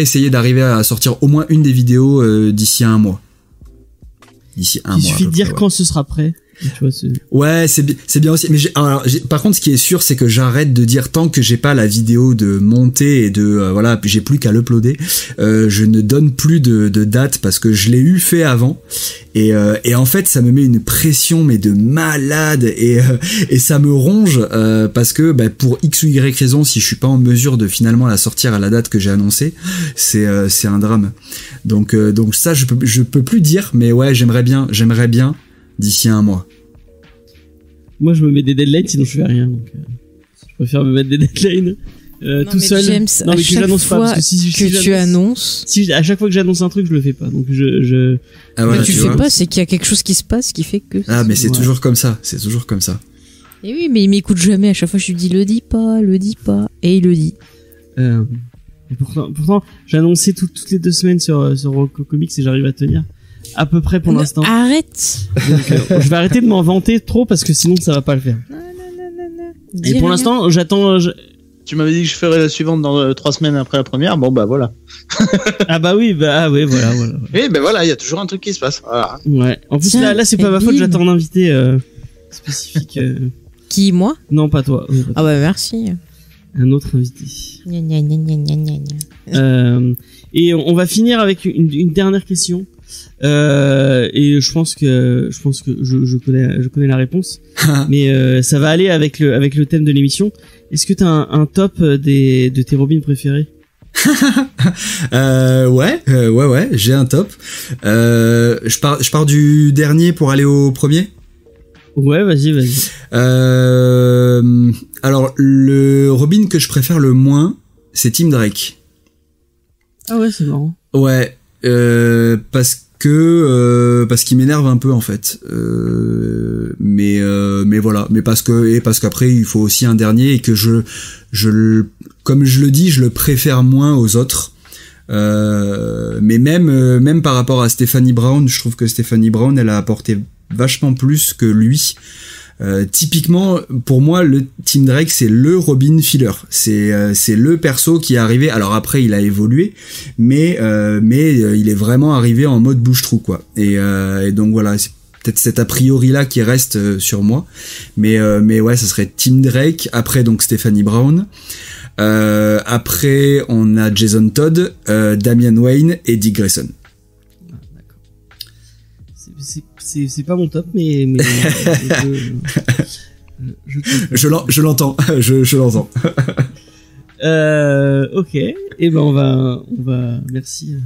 essayer d'arriver à sortir au moins une des vidéos d'ici 1 mois. D'ici 1 mois. Il suffit de dire quand ce sera prêt. Tu vois, ouais, c'est bien aussi. Mais par contre, ce qui est sûr, c'est que j'arrête de dire tant que j'ai pas la vidéo de montée et de voilà, j'ai plus qu'à l'uploader. Je ne donne plus de date parce que je l'ai eu fait avant. Et en fait, ça me met une pression mais de malade et ça me ronge parce que pour X ou Y raison, si je suis pas en mesure de finalement la sortir à la date que j'ai annoncée, c'est un drame. Donc ça, je peux plus dire. Mais ouais, j'aimerais bien d'ici 1 mois. Moi, je me mets des deadlines, sinon je fais rien. Donc, je préfère me mettre des deadlines tout seul. James, non, mais que j'annonce pas. Parce que si tu annonces, à chaque fois que j'annonce un truc, je le fais pas. Donc Ah voilà, tu fais pas, c'est qu'il y a quelque chose qui se passe qui fait que. Ah, mais c'est toujours comme ça. C'est toujours comme ça. Et oui, mais il m'écoute jamais. À chaque fois, je lui dis le dis pas, et il le dit. Et pourtant, j'ai annoncé toutes les 2 semaines sur Rocco Comics et j'arrive à tenir. À peu près pour l'instant. Arrête. Donc, je vais arrêter de m'en vanter trop parce que sinon ça va pas le faire. Non. Et pour l'instant, j'attends. Tu m'avais dit que je ferais la suivante dans 3 semaines après la première. Bon bah voilà. Ah bah oui, voilà. Oui, ben voilà, il y a toujours un truc qui se passe. Voilà. Ouais. En plus là c'est pas ma faute, j'attends un invité spécifique. Qui, moi? Non, pas toi. Ah bah merci. Un autre invité. Gna. Et on va finir avec une dernière question. Et je pense que je connais la réponse, mais ça va aller avec le thème de l'émission. Est-ce que t'as un top de tes Robins préférés? Ouais, j'ai un top. Je pars du dernier pour aller au premier. Ouais, vas-y. Alors le Robin que je préfère le moins, c'est Tim Drake. Ah ouais, c'est marrant. Ouais, parce que parce qu'il m'énerve un peu en fait. Mais voilà, mais parce qu'après il faut aussi un dernier et que comme je le dis, je le préfère moins aux autres. Mais même par rapport à Stephanie Brown, je trouve que Stephanie Brown, elle a apporté vachement plus que lui. Typiquement, pour moi, le Tim Drake, c'est le Robin filler. C'est le perso qui est arrivé. Alors après, il a évolué, mais il est vraiment arrivé en mode bouche-trou, quoi. Et donc voilà, c'est peut-être cet a priori là qui reste sur moi. Mais ouais, ça serait Tim Drake. Après, donc Stephanie Brown. Après, on a Jason Todd, Damian Wayne et Dick Grayson. Ah, d'accord. C'est pas mon top, mais je l'entends, je l'entends. Ok. Et ben on va merci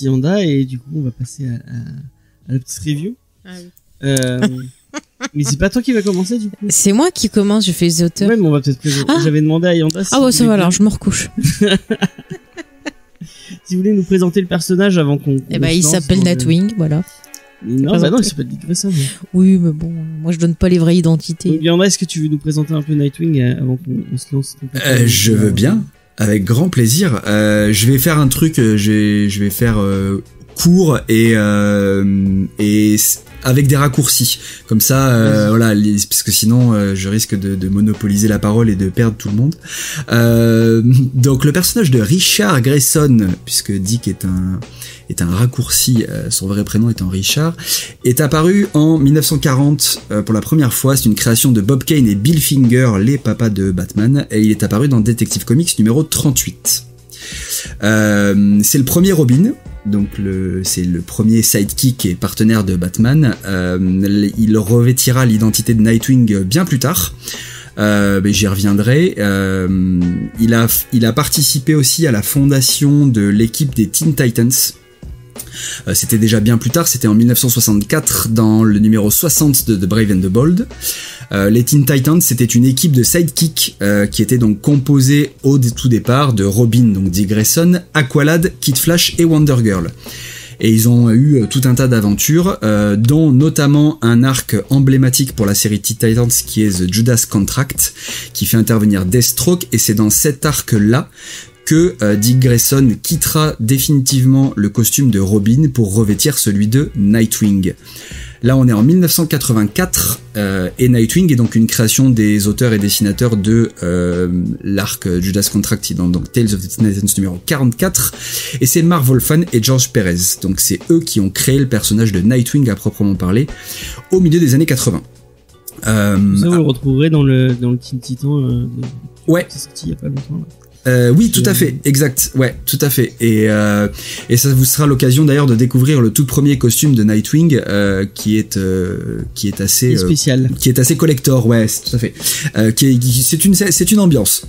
Yanda, et du coup on va passer à la petite review. Ah oui. Mais c'est pas toi qui va commencer du coup. C'est moi qui commence, je fais les auteurs. Ouais, mais on va peut-être J'avais demandé à Yanda si Ah ouais, ça va, alors je me recouche. Si vous voulez nous présenter le personnage avant qu'on Eh ben, il s'appelle Nightwing, voilà. Non, bah non, il s'appelle Dick Grayson. Oui, mais bon, moi je donne pas les vraies identités. Donc, Yanda, est-ce que tu veux nous présenter un peu Nightwing avant qu'on se lance? Je veux bien, avec grand plaisir. Je vais faire un truc, je vais faire court et avec des raccourcis, comme ça, voilà, parce que sinon je risque de monopoliser la parole et de perdre tout le monde. Donc le personnage de Richard Grayson, puisque Dick est un raccourci, son vrai prénom étant Richard, est apparu en 1940 pour la première fois. C'est une création de Bob Kane et Bill Finger, les papas de Batman, et il est apparu dans Detective Comics numéro 38. C'est le premier Robin. Donc c'est le premier sidekick et partenaire de Batman. Il revêtira l'identité de Nightwing bien plus tard. J'y reviendrai. Il a participé aussi à la fondation de l'équipe des Teen Titans. C'était déjà bien plus tard, c'était en 1964 dans le numéro 60 de The Brave and the Bold. Les Teen Titans, c'était une équipe de sidekick qui était donc composée au tout départ de Robin, donc Dick Grayson, Aqualad, Kid Flash et Wonder Girl. Et ils ont eu tout un tas d'aventures, dont notamment un arc emblématique pour la série Teen Titans qui est The Judas Contract, qui fait intervenir Deathstroke, et c'est dans cet arc-là que Dick Grayson quittera définitivement le costume de Robin pour revêtir celui de Nightwing. Là, on est en 1984 et Nightwing est donc une création des auteurs et dessinateurs de l'arc Judas Contract dans donc Tales of the Teen Titans numéro 44, et c'est Marv Wolfman et George Perez. Donc c'est eux qui ont créé le personnage de Nightwing à proprement parler au milieu des années 80. Ça, vous le retrouverez dans le Teen Titan ouais. Qui est sorti il y a pas longtemps là. Oui, tout à fait, exact, ouais, tout à fait. Et ça vous sera l'occasion d'ailleurs de découvrir le tout premier costume de Nightwing, qui est assez spécial, qui est assez collector, ouais, tout à fait. C'est une ambiance.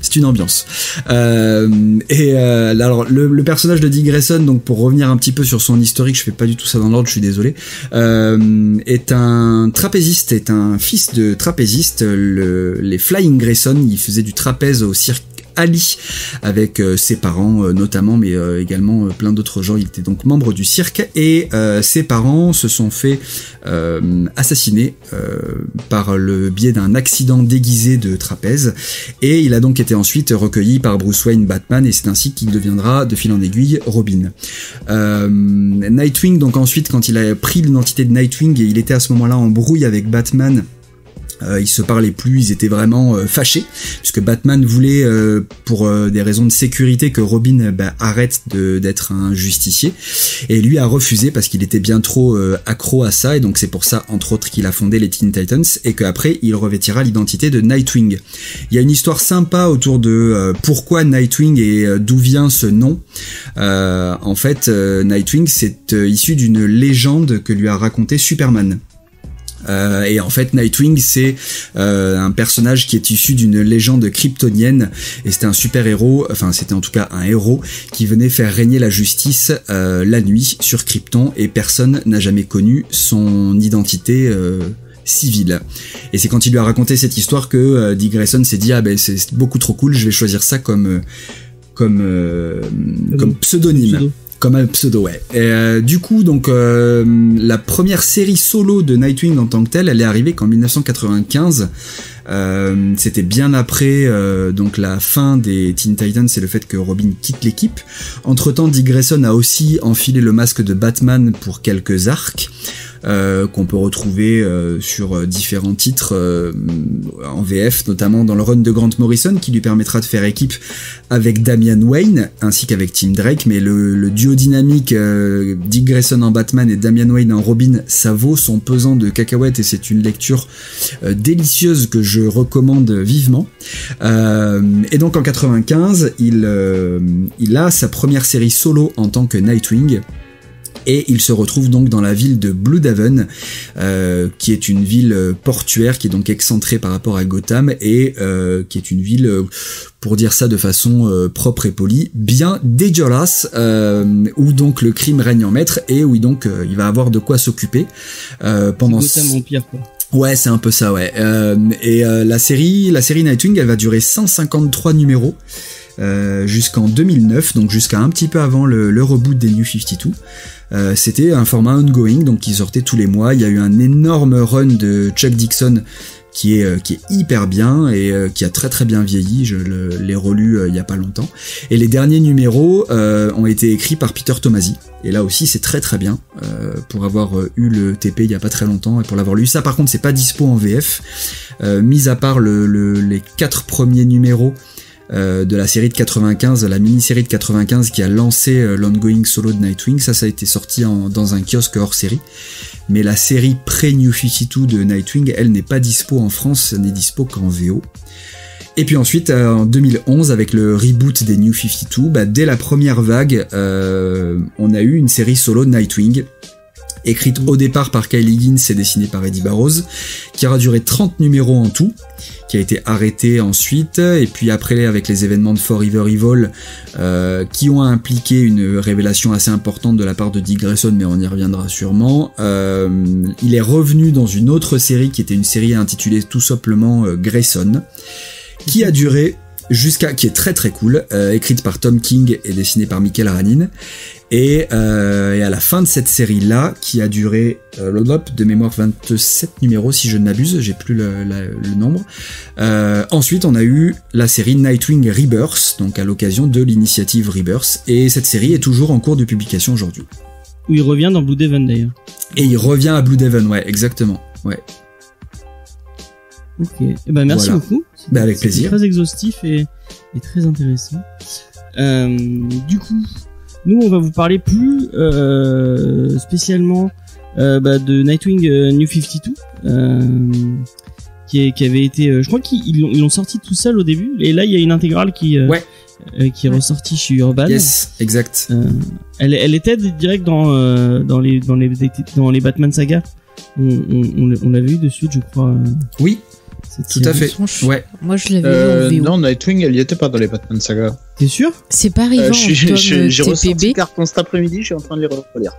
Alors le personnage de Dick Grayson, donc pour revenir un petit peu sur son historique, je fais pas du tout ça dans l'ordre, je suis désolé. Est un trapéziste, est un fils de trapéziste. Les Flying Grayson, il faisait du trapèze au cirque Ali avec ses parents notamment, mais également plein d'autres gens. Il était donc membre du cirque, et ses parents se sont fait assassiner par le biais d'un accident déguisé de trapèze, et il a donc été ensuite recueilli par Bruce Wayne, Batman, et c'est ainsi qu'il deviendra de fil en aiguille Robin. Nightwing, donc ensuite, quand il a pris l'identité de Nightwing, et il était à ce moment-là en brouille avec Batman, ils se parlaient plus, ils étaient vraiment fâchés, puisque Batman voulait, pour des raisons de sécurité, que Robin arrête d'être un justicier, et lui a refusé parce qu'il était bien trop accro à ça, et donc c'est pour ça, entre autres, qu'il a fondé les Teen Titans, et qu'après il revêtira l'identité de Nightwing. Il y a une histoire sympa autour de pourquoi Nightwing et d'où vient ce nom. En fait, Nightwing, c'est issu d'une légende que lui a raconté Superman. Et en fait, Nightwing, c'est un personnage qui est issu d'une légende kryptonienne, et c'était un super héros, enfin c'était en tout cas un héros qui venait faire régner la justice la nuit sur Krypton, et personne n'a jamais connu son identité civile. Et c'est quand il lui a raconté cette histoire que Dick Grayson s'est dit c'est beaucoup trop cool, je vais choisir ça comme pseudonyme. Comme un pseudo, ouais. Et, du coup, donc la première série solo de Nightwing en tant que telle, elle est arrivée qu'en 1995. C'était bien après donc la fin des Teen Titans et le fait que Robin quitte l'équipe. Entre-temps, Dick Grayson a aussi enfilé le masque de Batman pour quelques arcs. Qu'on peut retrouver sur différents titres en VF, notamment dans le run de Grant Morrison, qui lui permettra de faire équipe avec Damian Wayne ainsi qu'avec Tim Drake. Mais le duo dynamique Dick Grayson en Batman et Damian Wayne en Robin, ça vaut son pesant de cacahuètes et c'est une lecture délicieuse que je recommande vivement. Et donc en 95, il a sa première série solo en tant que Nightwing. Et il se retrouve donc dans la ville de Blue Haven, qui est une ville portuaire, qui est donc excentrée par rapport à Gotham, et qui est une ville, pour dire ça de façon propre et polie, bien dégueulasse, où donc le crime règne en maître, et où donc il va avoir de quoi s'occuper pendant... Gotham Empire, quoi. Ouais, c'est un peu ça, ouais. La série Nightwing, elle va durer 153 numéros. Jusqu'en 2009, donc jusqu'à un petit peu avant le reboot des New 52. C'était un format ongoing, donc qui sortait tous les mois. Il y a eu un énorme run de Chuck Dixon qui est hyper bien et qui a très très bien vieilli. Je l'ai relu il y a pas longtemps. Et les derniers numéros ont été écrits par Peter Tomasi. Et là aussi c'est très très bien pour avoir eu le TP il y a pas très longtemps et pour l'avoir lu. Ça par contre c'est pas dispo en VF, mis à part les 4 premiers numéros de la série de 95, la mini-série de 95 qui a lancé l'ongoing solo de Nightwing. Ça a été sorti dans un kiosque hors série. Mais la série pré-New 52 de Nightwing, elle n'est pas dispo en France, elle n'est dispo qu'en VO. Et puis ensuite, en 2011, avec le reboot des New 52, dès la première vague, on a eu une série solo de Nightwing, écrite au départ par Kyle Higgins et dessinée par Eddie Barrows, qui aura duré 30 numéros en tout, qui a été arrêté ensuite, et puis après avec les événements de Forever Evil, qui ont impliqué une révélation assez importante de la part de Dick Grayson, mais on y reviendra sûrement. Il est revenu dans une autre série qui était une série intitulée tout simplement Grayson, qui a duré qui est très très cool, écrite par Tom King et dessinée par Michael Ranin. Et à la fin de cette série-là, qui a duré de mémoire 27 numéros si je ne m'abuse, j'ai plus le nombre. Ensuite, on a eu la série Nightwing Rebirth, donc à l'occasion de l'initiative Rebirth, et cette série est toujours en cours de publication aujourd'hui. Où il revient dans Blue Haven d'ailleurs. Et il revient à Blue Haven, ouais, exactement, ouais. Ok, et merci voilà. beaucoup. Avec plaisir. Très exhaustif et très intéressant. Du coup, nous on va vous parler plus spécialement de Nightwing New 52, qui avait été, je crois qu'ils l'ont sorti tout seul au début, et là il y a une intégrale qui est ressortie chez Urban. Yes, exact. Elle était direct dans les Batman Saga. On l'avait eu de suite, je crois. Oui. Tout à fait. Ouais. Moi, je l'avais vu en VO. Non, Nightwing, elle y était pas dans les Batman Saga. T'es sûr? C'est pas arrivé en tome j'ai ressorti TPB. le carton cet après-midi, je suis en train de les relire.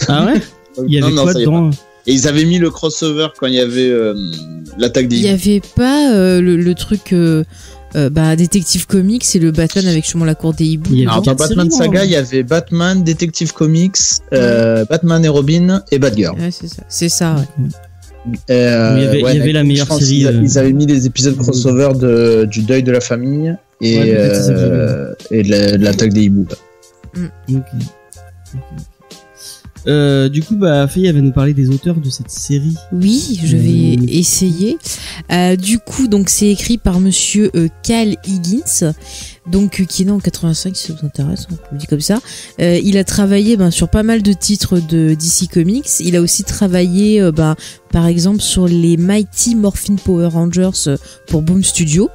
Ah ouais? Il y avait quoi dedans? Et ils avaient mis le crossover quand il y avait l'attaque des... Il y avait pas le truc Detective Comics et le Batman avec justement la cour des hiboux. Alors, dans Batman Saga, il y avait Batman, Detective Comics, Batman et Robin et Batgirl. Ouais, c'est ça, ouais. Il y avait la meilleure série. Ils avaient mis des épisodes crossover du deuil de la famille et de l'attaque des hiboux. Du coup, Faye va nous parler des auteurs de cette série. Oui, je vais essayer. Du coup, donc c'est écrit par monsieur Kyle Higgins, donc qui est né en 85, si ça vous intéresse, on le dit comme ça. Il a travaillé sur pas mal de titres de DC Comics. Il a aussi travaillé, par exemple, sur les Mighty Morphin Power Rangers pour Boom Studio.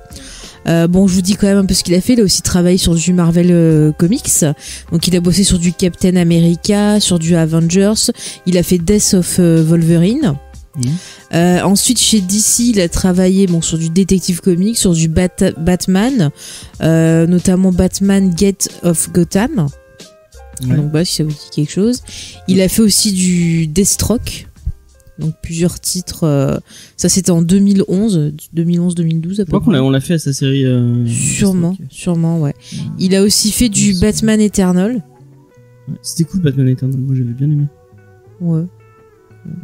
Je vous dis quand même un peu ce qu'il a fait. Il a aussi travaillé sur du Marvel Comics. Donc il a bossé sur du Captain America, sur du Avengers. Il a fait Death of Wolverine. Ensuite chez DC il a travaillé sur du Detective Comics, sur du Batman, notamment Batman Gate of Gotham. Donc si ça vous dit quelque chose. Il a fait aussi du Deathstroke. Donc plusieurs titres, ça c'était en 2011, 2012 à peu près. Je crois qu'on l'a fait à sa série. Sûrement, ouais. Il a aussi fait du Batman Eternal. Ouais, c'était cool Batman Eternal, moi j'avais bien aimé. Ouais.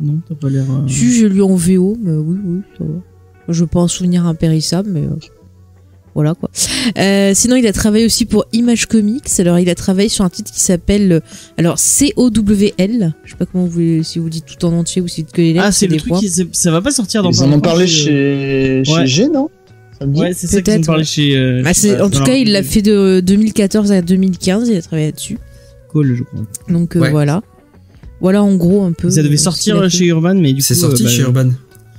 Non, t'as pas l'air. Si, j'ai lu en VO, mais oui, ça va. Je veux pas en souvenir impérissable, mais voilà quoi. Sinon, il a travaillé aussi pour Image Comics. Alors, il a travaillé sur un titre qui s'appelle COWL. Je sais pas comment si vous dites tout en entier ou si vous dites que les lettres. Ah, c'est le truc ça va pas sortir dans. Ils en ont parlé chez G, non? Ouais, c'est ça qu'ils ont parlé chez. En tout cas, il l'a fait de 2014 à 2015. Il a travaillé là-dessus. Cole, je crois. Donc voilà. Voilà en gros un peu. Ça devait sortir chez Urban, mais du coup. C'est sorti chez Urban.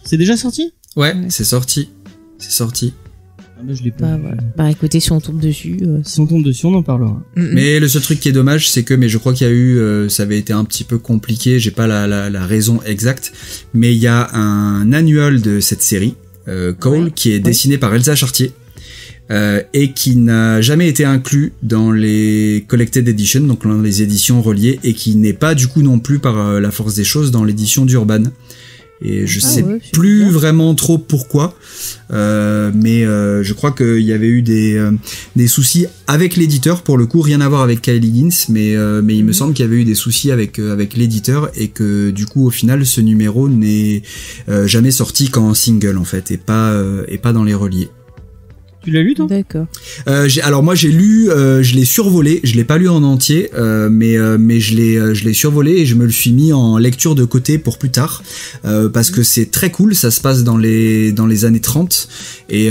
C'est déjà sorti? Ouais, c'est sorti. Ah bah je l'ai pas. Bah écoutez, si on tombe dessus. Si on tombe dessus, on en parlera. Mais le seul truc qui est dommage, c'est que, mais je crois qu'il y a eu, ça avait été un petit peu compliqué, j'ai pas la raison exacte, mais il y a un annual de cette série, Cole, qui est dessiné par Elsa Chartier. Et qui n'a jamais été inclus dans les Collected Edition, donc dans les éditions reliées, et qui n'est pas du coup non plus par la force des choses dans l'édition d'Urban. Et je sais plus vraiment trop pourquoi, mais je crois qu'il y avait eu des soucis avec l'éditeur, pour le coup rien à voir avec Kyle Higgins, mais il me semble qu'il y avait eu des soucis avec l'éditeur, et que du coup au final ce numéro n'est jamais sorti qu'en single en fait, et pas dans les reliés. Tu l'as lu toi? D'accord. Alors moi j'ai lu, je l'ai survolé, je l'ai pas lu en entier, mais je l'ai survolé et je me le suis mis en lecture de côté pour plus tard, parce que c'est très cool, ça se passe dans les années 30 et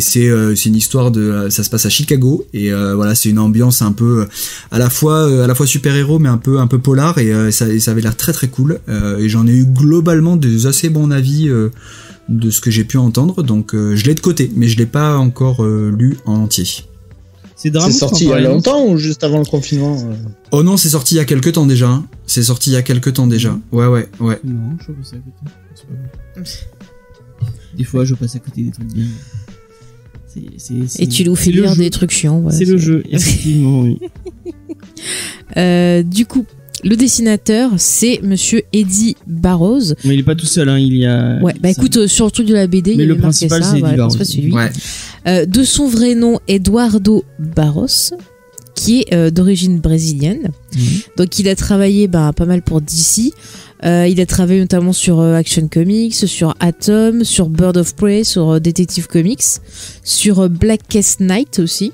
c'est une histoire ça se passe à Chicago, et voilà, c'est une ambiance un peu à la fois super-héros mais un peu polar, et ça avait l'air très très cool, et j'en ai eu globalement des assez bons avis de ce que j'ai pu entendre, donc je l'ai de côté, mais je l'ai pas encore lu en entier. C'est sorti il y a longtemps ou juste avant le confinement? Oh non, c'est sorti il y a quelques temps déjà. Ouais. C'est Ouais. Non, je passe à côté. Des fois, je passe à côté des trucs bien. Et tu nous fais lire des trucs chiants. Voilà, c'est le jeu, effectivement, oui. Du coup, le dessinateur, c'est monsieur Eddie Barrows. Mais il est pas tout seul, il y a. Ouais, écoute, sur le truc de la BD, il y a le principal, c'est Eddie Barrows. C'est lui. Ouais. De son vrai nom, Eduardo Barros, qui est d'origine brésilienne. Donc, il a travaillé pas mal pour DC. Il a travaillé notamment sur Action Comics, sur Atom, sur Bird of Prey, sur Detective Comics, sur Blackest Night aussi.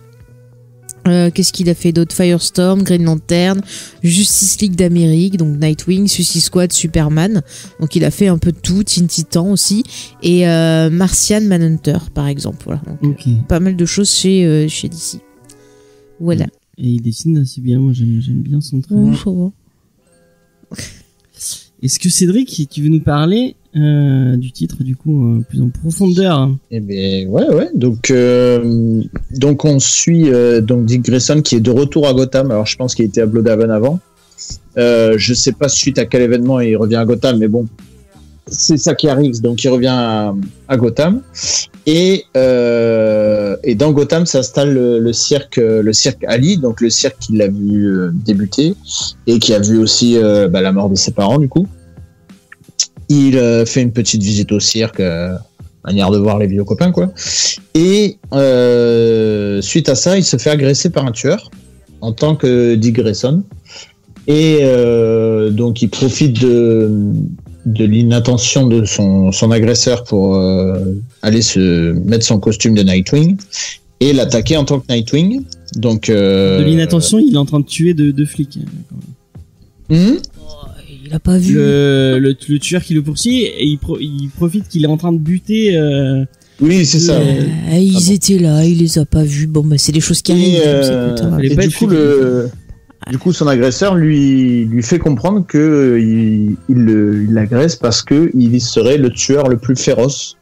Qu'est-ce qu'il a fait d'autre? Firestorm, Green Lantern, Justice League d'Amérique, donc Nightwing, Suicide Squad, Superman. Donc il a fait un peu de tout, Teen Titan aussi, et Martian Manhunter par exemple. Voilà. Donc, pas mal de choses chez DC. Voilà. Et il dessine assez bien, moi j'aime bien son trait. Oui, ça va. Est-ce que Cédric, tu veux nous parler du titre du coup plus en profondeur? Eh bien ouais. Donc on suit donc Dick Grayson qui est de retour à Gotham. Alors je pense qu'il était à Bloodhaven avant. Je sais pas suite à quel événement il revient à Gotham, mais bon, c'est ça qui arrive. Donc il revient à Gotham, et dans Gotham s'installe le cirque Ali, donc le cirque qu'il a vu débuter et qui a vu aussi la mort de ses parents du coup. Il fait une petite visite au cirque, manière de voir les vieux copains quoi. Et suite à ça, il se fait agresser par un tueur en tant que Dick Grayson. Et donc il profite de l'inattention de son agresseur pour aller se mettre son costume de Nightwing et l'attaquer en tant que Nightwing. Donc de l'inattention, il est en train de tuer deux flics. Il a pas vu le tueur qui le poursuit, et il profite qu'il est en train de buter. Oui, c'est ça. Ils étaient là, il les a pas vus. Bon, c'est des choses qui arrivent. Et du coup, son agresseur lui fait comprendre que il l'agresse parce que il serait le tueur le plus féroce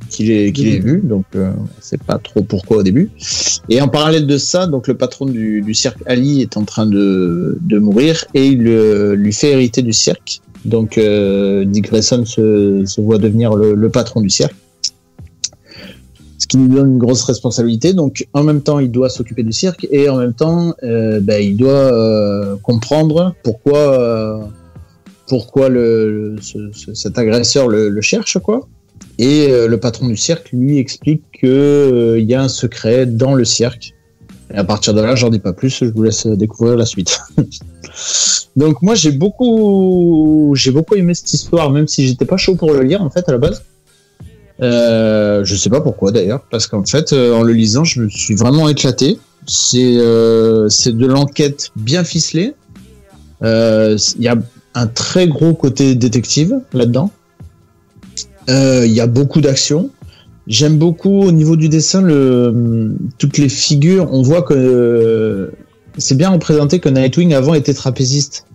qu'il ait vu. Donc, c'est pas trop pourquoi au début. Et en parallèle de ça, donc le patron du cirque Ali est en train de mourir, et il lui fait hériter du cirque. Donc, Dick Grayson se voit devenir le patron du cirque, ce qui lui donne une grosse responsabilité. Donc en même temps il doit s'occuper du cirque, et en même temps il doit comprendre pourquoi cet agresseur le cherche quoi. Et le patron du cirque lui explique que il y a un secret dans le cirque Et à partir de là, j'en dis pas plus, je vous laisse découvrir la suite. Donc moi, j'ai beaucoup aimé cette histoire, même si j'étais pas chaud pour le lire en fait à la base. Je sais pas pourquoi d'ailleurs, parce qu'en fait, en le lisant, je me suis vraiment éclaté. C'est de l'enquête bien ficelée. Il y a un très gros côté détective là-dedans. Il y a beaucoup d'action. J'aime beaucoup au niveau du dessin toutes les figures. On voit que c'est bien représenté que Nightwing avant était trapéziste.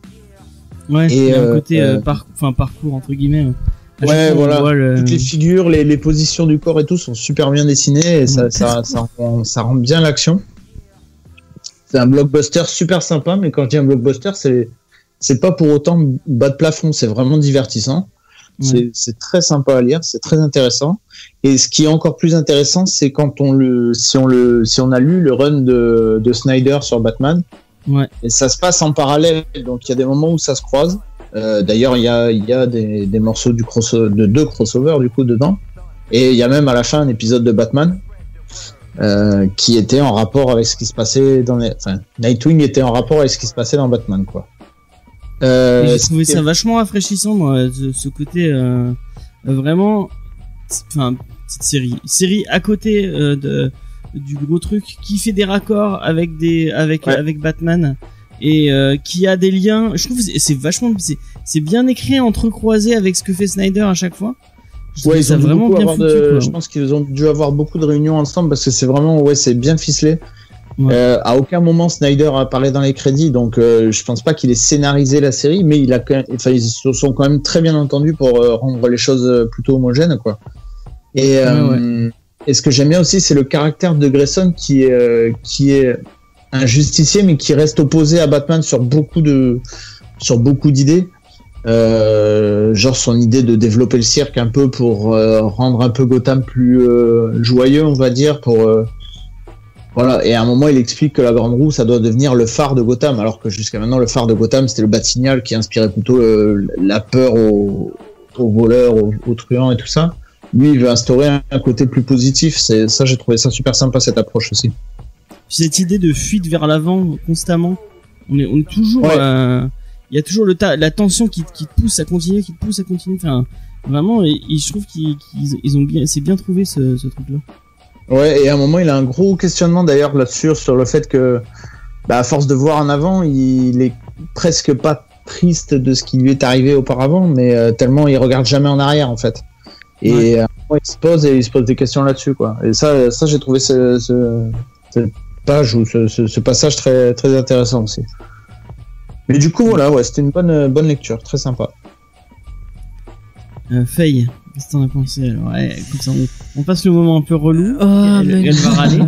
Ouais. Et un côté parcours entre guillemets. Ouais, voilà. Toutes les figures, les positions du corps et tout sont super bien dessinées et ça rend bien l'action. C'est un blockbuster super sympa, mais quand je dis un blockbuster, c'est pas pour autant bas de plafond, c'est vraiment divertissant. C'est très sympa à lire, c'est très intéressant. Et ce qui est encore plus intéressant, c'est quand si on a lu le run de Snyder sur Batman. Ouais. Et ça se passe en parallèle, donc il y a des moments où ça se croise. D'ailleurs, il y a des morceaux de deux crossovers du coup dedans. Et il y a même à la fin un épisode de Batman qui était en rapport avec ce qui se passait Nightwing était en rapport avec ce qui se passait dans Batman, quoi. J'ai trouvé ça vachement rafraîchissant, moi, ce côté vraiment, petite série à côté du gros truc qui fait des raccords avec Batman et qui a des liens. Je trouve que c'est vachement, c'est bien écrit, entrecroisé avec ce que fait Snyder à chaque fois. Ils ont vraiment bien foutu, je pense qu'ils ont dû avoir beaucoup de réunions ensemble parce que c'est vraiment, c'est bien ficelé. Ouais. À aucun moment Snyder a parlé dans les crédits, donc je pense pas qu'il ait scénarisé la série, mais ils se sont quand même très bien entendus pour rendre les choses plutôt homogènes, quoi. Et ce que j'aime bien aussi, c'est le caractère de Grayson qui est un justicier, mais qui reste opposé à Batman sur beaucoup d'idées. Genre son idée de développer le cirque un peu pour rendre un peu Gotham plus joyeux, on va dire, voilà, et à un moment il explique que la Grande Roue ça doit devenir le phare de Gotham, alors que jusqu'à maintenant le phare de Gotham c'était le Bat-Signal qui inspirait plutôt la peur aux voleurs, aux truands et tout ça. Lui il veut instaurer un côté plus positif, ça j'ai trouvé ça super sympa, cette approche aussi. Cette idée de fuite vers l'avant constamment, on est toujours il y a toujours la tension qui te pousse à continuer, enfin vraiment, et je trouve qu'ils ont bien, c'est bien trouvé ce truc là. Ouais, et à un moment, il a un gros questionnement d'ailleurs là-dessus, sur le fait que, à force de voir en avant, il est presque pas triste de ce qui lui est arrivé auparavant, mais tellement il regarde jamais en arrière en fait. Et à un moment, il se pose des questions là-dessus, quoi. Et ça j'ai trouvé cette page ou ce passage très, très intéressant aussi. Mais du coup, voilà, c'était une bonne lecture, très sympa. Faye, qu'est-ce que t'en as pensé? Alors, comme ça, on passe le moment un peu relou. Elle va râler.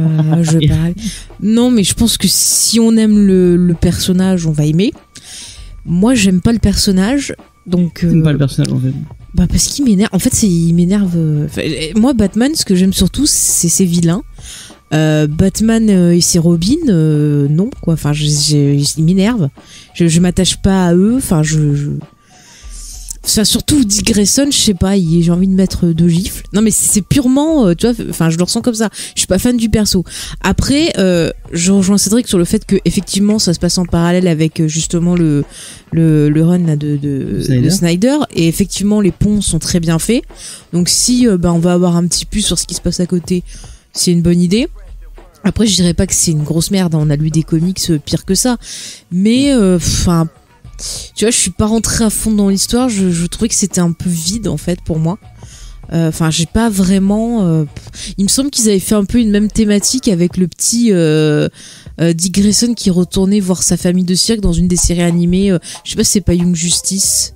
Je vais pas râler. Non, mais je pense que si on aime le personnage, on va aimer. Moi, j'aime pas le personnage, donc. T'aimes pas le personnage, en fait? Parce qu'il m'énerve. En fait, il m'énerve. Moi, Batman, ce que j'aime surtout, c'est ses vilains. Batman et ses Robin, non, quoi. Enfin, il m'énerve. Je m'attache pas à eux. Enfin, surtout Dick Grayson, je sais pas, j'ai envie de mettre 2 gifles. Non mais c'est purement, tu vois, enfin je le ressens comme ça. Je suis pas fan du perso. Après, je rejoins Cédric sur le fait que effectivement ça se passe en parallèle avec justement le run là, de Snyder, et effectivement les ponts sont très bien faits. Donc si on va avoir un petit plus sur ce qui se passe à côté, c'est une bonne idée. Après je dirais pas que c'est une grosse merde, on a lu des comics pire que ça, mais enfin. Tu vois, je suis pas rentrée à fond dans l'histoire. Je trouvais que c'était un peu vide en fait pour moi. Enfin, j'ai pas vraiment. Il me semble qu'ils avaient fait un peu une même thématique avec le petit Dick Grayson qui retournait voir sa famille de cirque dans une des séries animées. Je sais pas si c'est pas Young Justice.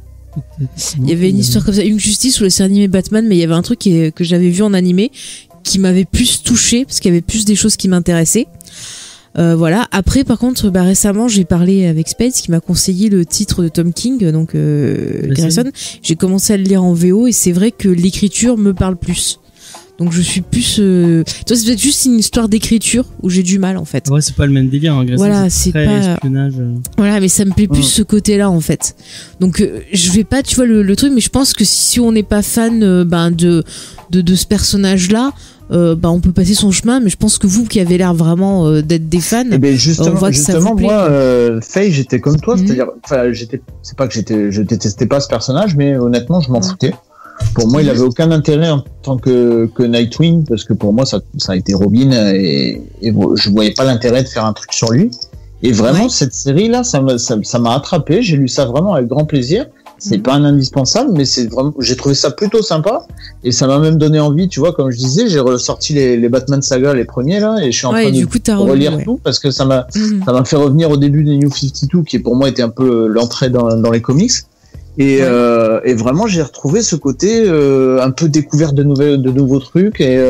Il y avait une histoire comme ça, Young Justice ou la série animée Batman, mais il y avait un truc que j'avais vu en animé qui m'avait plus touché parce qu'il y avait plus des choses qui m'intéressaient. Voilà. Après, par contre, récemment, j'ai parlé avec Spades qui m'a conseillé le titre de Tom King, donc Grayson. J'ai commencé à le lire en VO et c'est vrai que l'écriture me parle plus. Donc je suis plus. Toi, c'est peut-être juste une histoire d'écriture où j'ai du mal en fait. Ouais, c'est pas le même délire. Hein, Grayson, voilà, c'est pas. Espionnage. Voilà, mais ça me plaît plus ce côté-là en fait. Donc je vais pas, tu vois le truc, mais je pense que si on n'est pas fan de ce personnage-là. on peut passer son chemin, mais je pense que vous qui avez l'air vraiment d'être des fans, ben on voit que ça vous plaît. Moi, Faye, j'étais comme toi, c'est-à-dire, c'est pas que je détestais pas ce personnage, mais honnêtement, je m'en foutais. Pour moi, il avait aucun intérêt en tant que Nightwing, parce que pour moi, ça a été Robin, et je voyais pas l'intérêt de faire un truc sur lui. Et vraiment, cette série-là, ça m'a attrapé. J'ai lu ça vraiment avec grand plaisir. C'est pas un indispensable, mais c'est vraiment, j'ai trouvé ça plutôt sympa. Et ça m'a même donné envie, tu vois, comme je disais, j'ai ressorti les Batman Saga, les premiers, là, et je suis en train de relire tout, parce que ça m'a fait revenir au début des New 52, qui pour moi était un peu l'entrée dans les comics. Et vraiment, j'ai retrouvé ce côté un peu découverte de nouveaux trucs et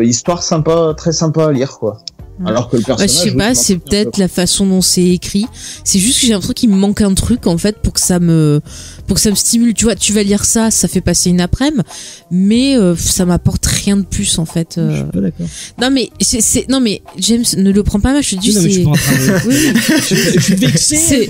histoire sympa, très sympa à lire, quoi. Alors que le personnage, je sais pas, c'est peut-être la façon dont c'est écrit. C'est juste que j'ai l'impression qu'il me manque un truc en fait pour que ça me stimule. Tu vois, tu vas lire ça fait passer une après-midi, mais ça m'apporte rien de plus en fait. Je suis pas d'accord. Non mais James, ne le prends pas mal. Je te dis, je suis vexé.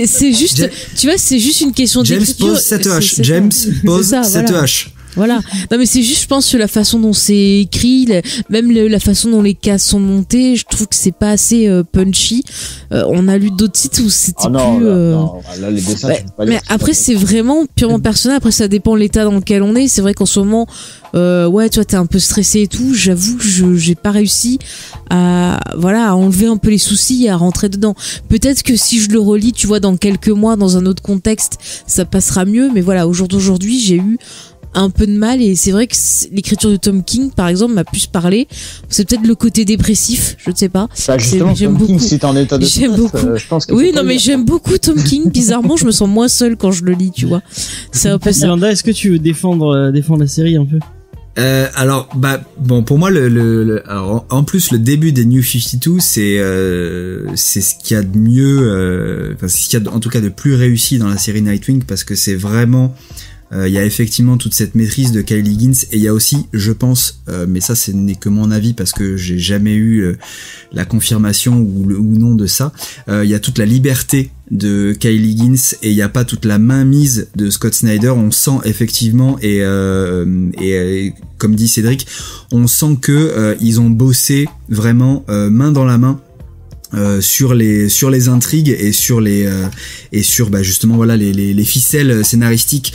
C'est juste, James, tu vois, c'est juste une question d'écriture. Pose cette hache. James pose cette hache. Voilà. Non mais c'est juste, je pense que la façon dont c'est écrit, même la façon dont les cases sont montées, je trouve que c'est pas assez punchy. On a lu d'autres titres où c'était là, les dessins, mais après c'est vraiment purement personnel. Après ça dépend de l'état dans lequel on est. C'est vrai qu'en ce moment, toi t'es un peu stressé et tout. J'avoue que j'ai pas réussi à enlever un peu les soucis et à rentrer dedans. Peut-être que si je le relis, tu vois, dans quelques mois, dans un autre contexte, ça passera mieux. Mais voilà, au jour d'aujourd'hui, j'ai eu un peu de mal, et c'est vrai que l'écriture de Tom King par exemple m'a plus parlé. C'est peut-être le côté dépressif, je ne sais pas. Justement, j'aime beaucoup. King, si t'es en état de j'aime stress, beaucoup. Je pense que mais j'aime beaucoup Tom King. Bizarrement, je me sens moins seule quand je le lis, tu vois. C'est un peu ça. Yolanda, est-ce que tu veux défendre la série un peu? Pour moi alors, en plus le début des New 52 c'est ce qu'il y a de mieux, c'est ce qu'il y a en tout cas de plus réussi dans la série Nightwing, parce que c'est vraiment il y a effectivement toute cette maîtrise de Kyle Higgins, et il y a aussi, je pense, mais ça ce n'est que mon avis parce que j'ai jamais eu la confirmation ou non de ça, il y a toute la liberté de Kyle Higgins, et il n'y a pas toute la mainmise de Scott Snyder. On sent effectivement, et comme dit Cédric, on sent que ils ont bossé vraiment main dans la main sur les intrigues et sur justement les ficelles scénaristiques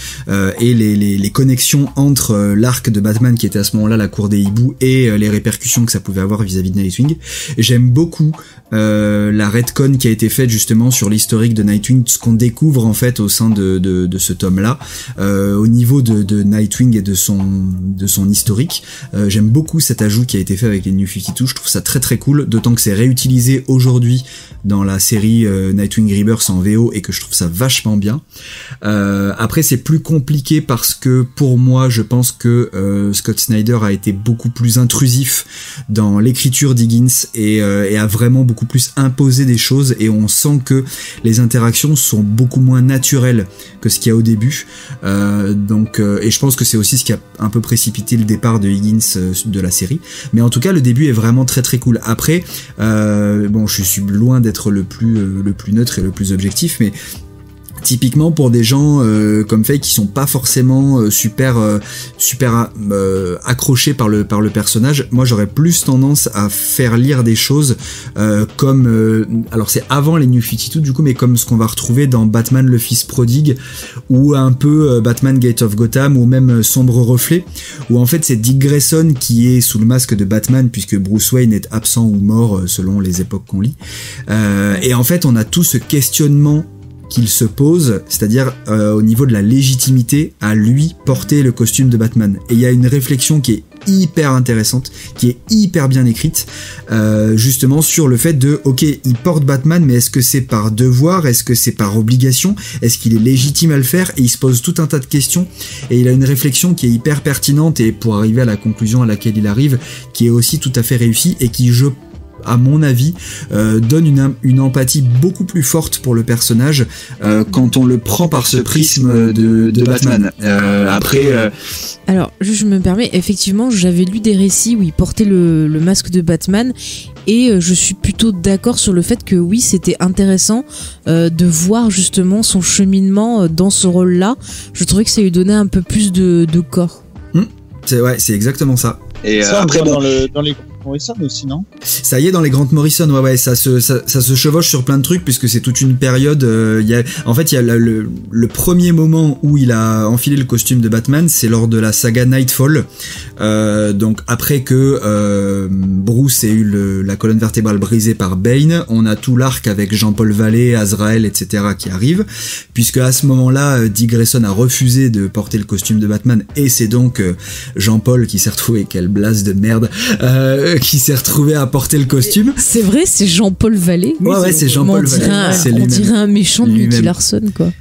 et les connexions entre l'arc de Batman qui était à ce moment-là la cour des hiboux et les répercussions que ça pouvait avoir vis-à-vis de Nightwing. Et j'aime beaucoup la retcon qui a été faite justement sur l'historique de Nightwing, ce qu'on découvre en fait au sein de ce tome-là au niveau de Nightwing et de son historique. J'aime beaucoup cet ajout qui a été fait avec les New 52. Je trouve ça très très cool, d'autant que c'est réutilisé aujourd'hui dans la série Nightwing Rebirth en VO, et que je trouve ça vachement bien. Après c'est plus compliqué parce que pour moi je pense que Scott Snyder a été beaucoup plus intrusif dans l'écriture d'Higgins et a vraiment beaucoup plus imposé des choses, et on sent que les interactions sont beaucoup moins naturelles que ce qu'il y a au début. Et je pense que c'est aussi ce qui a un peu précipité le départ de Higgins de la série. Mais en tout cas le début est vraiment très très cool. Après je suis loin d'être le plus neutre et le plus objectif, mais typiquement pour des gens comme Faye qui sont pas forcément super accrochés par le personnage, moi j'aurais plus tendance à faire lire des choses comme alors c'est avant les New 52 du coup, mais comme ce qu'on va retrouver dans Batman le fils prodigue, ou un peu Batman Gate of Gotham, ou même Sombre Reflet, où en fait c'est Dick Grayson qui est sous le masque de Batman puisque Bruce Wayne est absent ou mort selon les époques qu'on lit, et en fait on a tout ce questionnement qu'il se pose, c'est-à-dire au niveau de la légitimité à lui porter le costume de Batman. Et il y a une réflexion qui est hyper intéressante, qui est hyper bien écrite, justement sur le fait de, ok, il porte Batman, mais est-ce que c'est par devoir, est-ce que c'est par obligation, est-ce qu'il est légitime à le faire, et il se pose tout un tas de questions, et il a une réflexion qui est hyper pertinente, et pour arriver à la conclusion à laquelle il arrive, qui est aussi tout à fait réussie, et qui, à mon avis, donne une empathie beaucoup plus forte pour le personnage quand on le prend par ce prisme de Batman. Alors, je me permets, effectivement, j'avais lu des récits où il portait le masque de Batman, et je suis plutôt d'accord sur le fait que oui, c'était intéressant de voir justement son cheminement dans ce rôle-là. Je trouvais que ça lui donnait un peu plus de corps. C'est exactement ça. Et Ça, après, on voit bon, dans les Morrison aussi, non? Ça y est, dans les Grant Morrison, ouais, ça se chevauche sur plein de trucs puisque c'est toute une période. Il y a le premier moment où il a enfilé le costume de Batman, c'est lors de la saga Nightfall. Donc après que Bruce ait eu la colonne vertébrale brisée par Bane, on a tout l'arc avec Jean-Paul Vallée, Azrael, etc. qui arrive, puisque à ce moment-là, Dick Grayson a refusé de porter le costume de Batman et c'est donc Jean-Paul qui s'est retrouvé, quelle blasse de merde, qui s'est retrouvé à porter le costume. C'est vrai, c'est Jean-Paul Vallée. Ouais, c'est Jean-Paul Vallée. On dirait un méchant de Nicky Larson, quoi.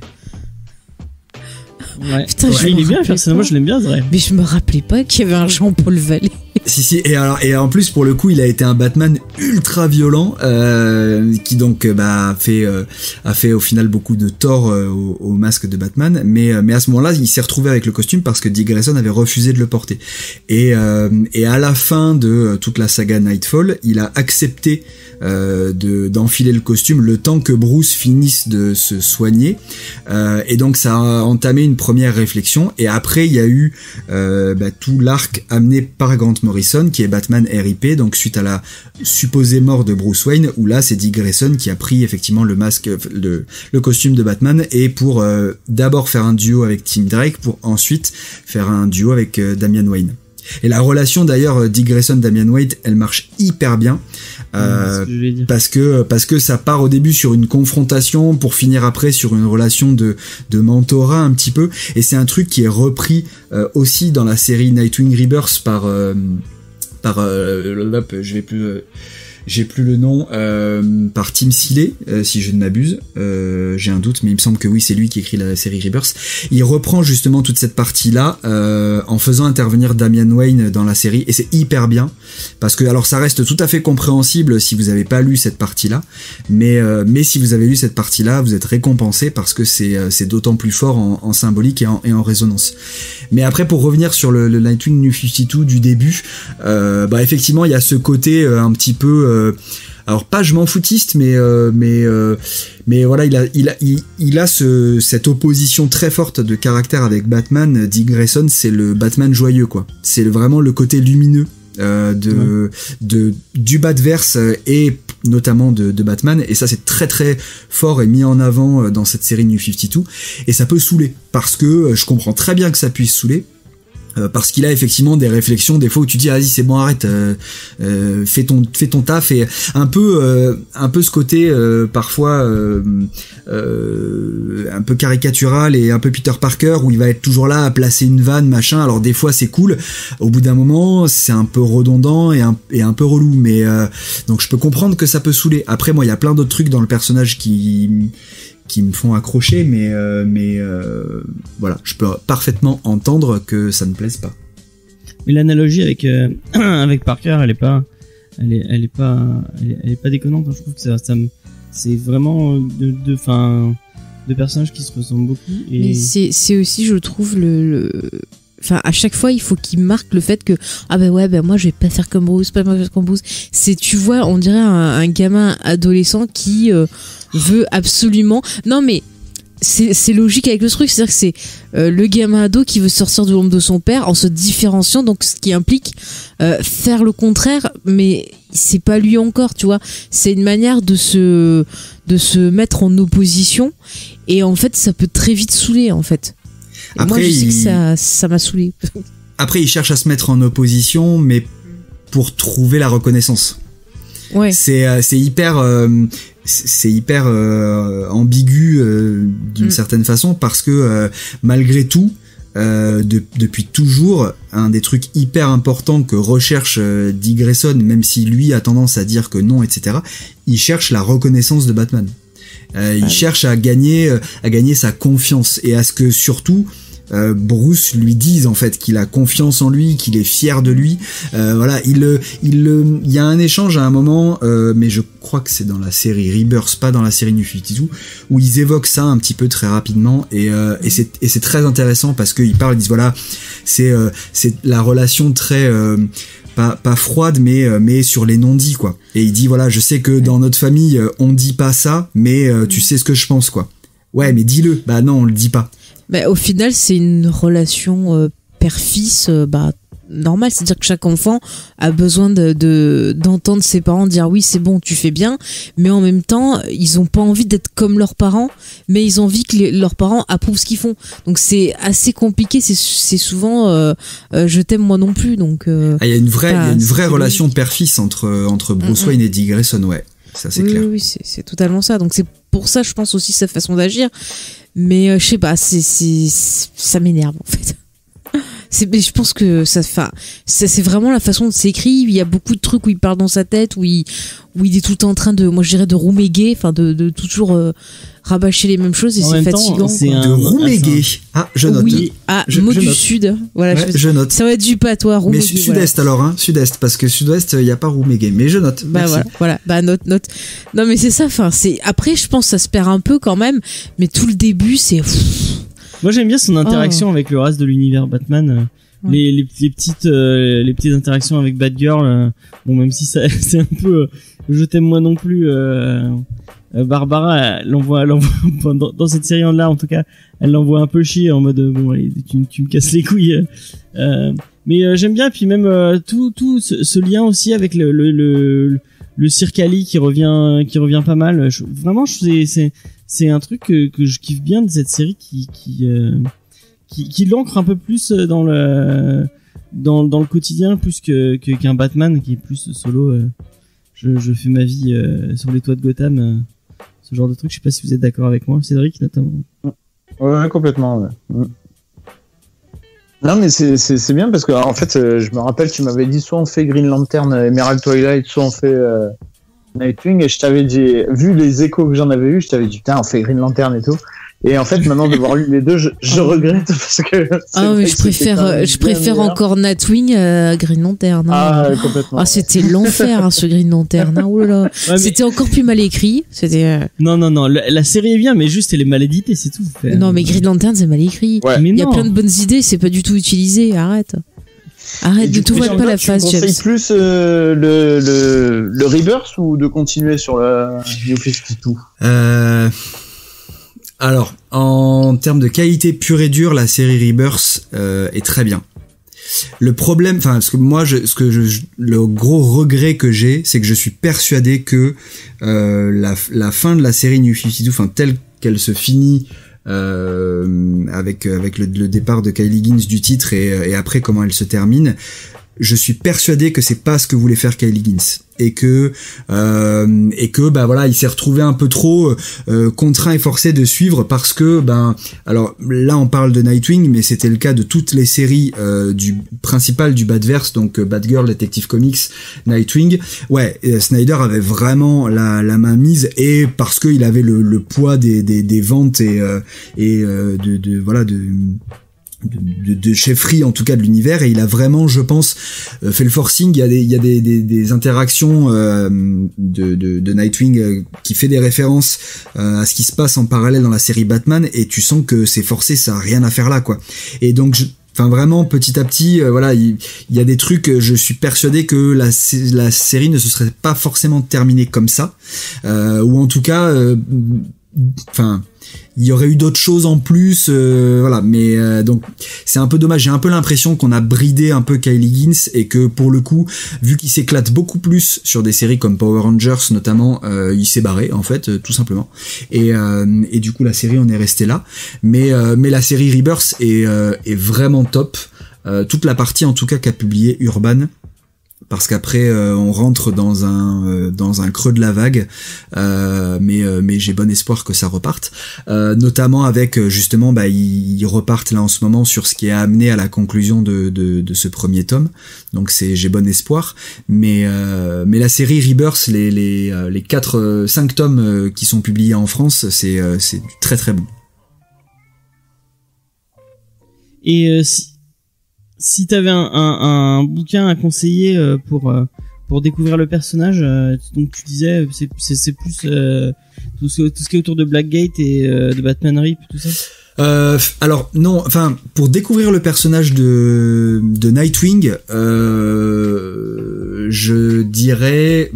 Ouais. Putain, il est bien, personnellement, je l'aime bien, vrai. Mais je me rappelais pas qu'il y avait un Jean-Paul Vallée. Si, et en plus pour le coup il a été un Batman ultra violent qui donc a fait au final beaucoup de tort au masque de Batman, mais à ce moment-là il s'est retrouvé avec le costume parce que Dick Grayson avait refusé de le porter et à la fin de toute la saga Nightfall il a accepté d'enfiler le costume le temps que Bruce finisse de se soigner et donc ça a entamé une première réflexion et après il y a eu tout l'arc amené par Grant Morrison qui est Batman R.I.P. donc suite à la supposée mort de Bruce Wayne où là c'est Dick Grayson qui a pris effectivement le masque le costume de Batman et pour d'abord faire un duo avec Tim Drake pour ensuite faire un duo avec Damian Wayne. Et la relation d'ailleurs Dick Grayson Damian Wayne elle marche hyper bien parce que ça part au début sur une confrontation pour finir après sur une relation de mentorat un petit peu et c'est un truc qui est repris aussi dans la série Nightwing Rebirth par j'ai plus le nom par Tim Seeley si je ne m'abuse j'ai un doute mais il me semble que oui c'est lui qui écrit la série Rebirth. Il reprend justement toute cette partie là en faisant intervenir Damian Wayne dans la série et c'est hyper bien parce que alors ça reste tout à fait compréhensible si vous avez pas lu cette partie là mais si vous avez lu cette partie là vous êtes récompensé parce que c'est d'autant plus fort en symbolique et en résonance. Mais après pour revenir sur le Nightwing New 52 du début effectivement il y a ce côté un petit peu alors pas je m'en foutiste mais voilà il a cette opposition très forte de caractère avec Batman. Dick Grayson c'est le Batman joyeux quoi, c'est vraiment le côté lumineux du Batverse et notamment de Batman et ça c'est très très fort et mis en avant dans cette série New 52 et ça peut saouler parce que je comprends très bien que ça puisse saouler parce qu'il a effectivement des réflexions des fois où tu dis vas-y c'est bon arrête fais ton taf et un peu ce côté parfois un peu caricatural et un peu Peter Parker où il va être toujours là à placer une vanne machin alors des fois c'est cool au bout d'un moment c'est un peu redondant et un peu relou mais donc je peux comprendre que ça peut saouler. Après moi il y a plein d'autres trucs dans le personnage qui me font accrocher mais voilà je peux parfaitement entendre que ça ne plaise pas. Mais l'analogie avec avec Parker elle est pas déconnante. Je trouve que c'est vraiment deux personnages qui se ressemblent beaucoup et mais c'est aussi je trouve enfin à chaque fois il faut qu'il marque le fait que moi je vais pas faire comme Bruce, c'est tu vois on dirait un gamin adolescent qui veut absolument non mais c'est logique avec le truc, c'est-à-dire que c'est le gamin ado qui veut sortir de l'ombre de son père en se différenciant, donc ce qui implique faire le contraire, mais c'est pas lui encore, tu vois. C'est une manière de se mettre en opposition, et en fait, ça peut très vite saouler, en fait. Et après, moi, je sais que ça m'a saoulé. Après, il cherche à se mettre en opposition, mais pour trouver la reconnaissance. Ouais. C'est hyper ambigu d'une certaine façon parce que malgré tout depuis toujours un des trucs hyper importants que recherche Dick Grayson, même si lui a tendance à dire que non etc, il cherche la reconnaissance de Batman. Il cherche à gagner sa confiance et à ce que surtout Bruce lui dise en fait qu'il a confiance en lui, qu'il est fier de lui. Voilà, il y a un échange à un moment, mais je crois que c'est dans la série Rebirth, pas dans la série New 52, où ils évoquent ça un petit peu très rapidement et c'est très intéressant parce qu'ils parlent, ils disent voilà, c'est la relation très pas froide mais sur les non-dits quoi. Et il dit voilà, je sais que dans notre famille on dit pas ça, mais tu sais ce que je pense quoi. Ouais, mais dis-le. Bah non, on le dit pas. Au final, c'est une relation père-fils normal, c'est-à-dire que chaque enfant a besoin d'entendre ses parents dire oui, c'est bon, tu fais bien, mais en même temps, ils ont pas envie d'être comme leurs parents, mais ils ont envie que leurs parents approuvent ce qu'ils font. Donc c'est assez compliqué, c'est souvent je t'aime moi non plus. Donc il y a une vraie relation père-fils entre Bruce Wayne et Dick Grayson, ouais. Ça c'est clair. Oui, c'est totalement ça. Donc c'est pour ça, je pense aussi sa façon d'agir. Mais je sais pas, ça m'énerve en fait. Mais je pense que ça c'est vraiment la façon dont c'est écrit. Il y a beaucoup de trucs où il parle dans sa tête, où il est tout le temps en train de, moi je dirais, de rouméguer, enfin de toujours rabâcher les mêmes choses, et c'est fatigant. De rouméguer. Ah, je note. Oui, mot du note. Sud. Voilà, ouais, je note. Ça va être du patois, rouméguer. Mais sud-est voilà. Alors, hein, sud-est, parce que sud-ouest, il y a pas rouméguer, mais je note. Bah merci. voilà, bah note. Non mais c'est ça, enfin après je pense que ça se perd un peu quand même, mais tout le début c'est. Moi j'aime bien son interaction avec le reste de l'univers Batman. Les petites interactions avec Batgirl, bon même si ça c'est un peu je t'aime moi non plus, Barbara elle l'envoie dans cette série là en tout cas, elle l'envoie un peu chier en mode bon allez tu me casses les couilles, mais j'aime bien, puis même tout ce lien aussi avec le Cirque Ali qui revient pas mal. Vraiment c'est un truc que je kiffe bien de cette série qui l'ancre un peu plus dans le quotidien, plus qu'un Batman qui est plus solo. Je fais ma vie sur les toits de Gotham, ce genre de truc. Je sais pas si vous êtes d'accord avec moi, Cédric notamment. Ouais, complètement. Ouais. Non mais c'est bien parce que en fait je me rappelle tu m'avais dit soit on fait Green Lantern Emerald Twilight, soit on fait Nightwing, et je t'avais dit, vu les échos que j'en avais eu, je t'avais dit putain on fait Green Lantern et tout. Et en fait, maintenant d'avoir lu les deux, je regrette parce que. Mais je préfère encore Nightwing à Green Lantern. Complètement. C'était l'enfer, ce Green Lantern. Oh là là. Ouais, c'était encore plus mal écrit. C'était. Non. La série est bien, mais juste elle est mal éditée, c'est tout. Non, mais Green Lantern c'est mal écrit. Ouais. Il y a plein de bonnes idées, c'est pas du tout utilisé. Arrête, ne tout voile pas la face. Tu conseilles plus le Rebirth ou de continuer sur la New 52? Alors, en termes de qualité pure et dure, la série Rebirth est très bien. Le problème, parce que moi, le gros regret que j'ai, c'est que je suis persuadé que la fin de la série New 52, telle qu'elle se finit avec le départ de Kyle Higgins du titre et après comment elle se termine, je suis persuadé que c'est pas ce que voulait faire Kyle Higgins, et que bah voilà, il s'est retrouvé un peu trop contraint et forcé de suivre, parce que alors là on parle de Nightwing, mais c'était le cas de toutes les séries du principal du Batverse, donc Batgirl, Detective Comics, Nightwing. Ouais, Snyder avait vraiment la main mise, et parce que il avait le poids des ventes et de chefferie en tout cas de l'univers, et il a vraiment, je pense, fait le forcing. Il y a des interactions de Nightwing qui fait des références à ce qui se passe en parallèle dans la série Batman, et tu sens que c'est forcé, ça a rien à faire là quoi. Et donc vraiment petit à petit, voilà, il y a des trucs, je suis persuadé que la série ne se serait pas forcément terminée comme ça, ou en tout cas il y aurait eu d'autres choses en plus, voilà, mais donc c'est un peu dommage. J'ai un peu l'impression qu'on a bridé un peu Kyle Higgins, et que pour le coup, vu qu'il s'éclate beaucoup plus sur des séries comme Power Rangers notamment, il s'est barré en fait, tout simplement, et du coup la série on est resté là, mais la série Rebirth est vraiment top, toute la partie en tout cas qu'a publié Urban, parce qu'après on rentre dans un creux de la vague, mais j'ai bon espoir que ça reparte, notamment avec justement ils repartent là en ce moment sur ce qui a amené à la conclusion de ce premier tome, donc j'ai bon espoir, mais la série Rebirth, les 5 tomes qui sont publiés en France, c'est très très bon. Et si t'avais un bouquin à conseiller pour découvrir le personnage, donc tu disais c'est plus tout ce qui est autour de Blackgate et de Batman Rip, tout ça. Alors non, pour découvrir le personnage de Nightwing, je dirais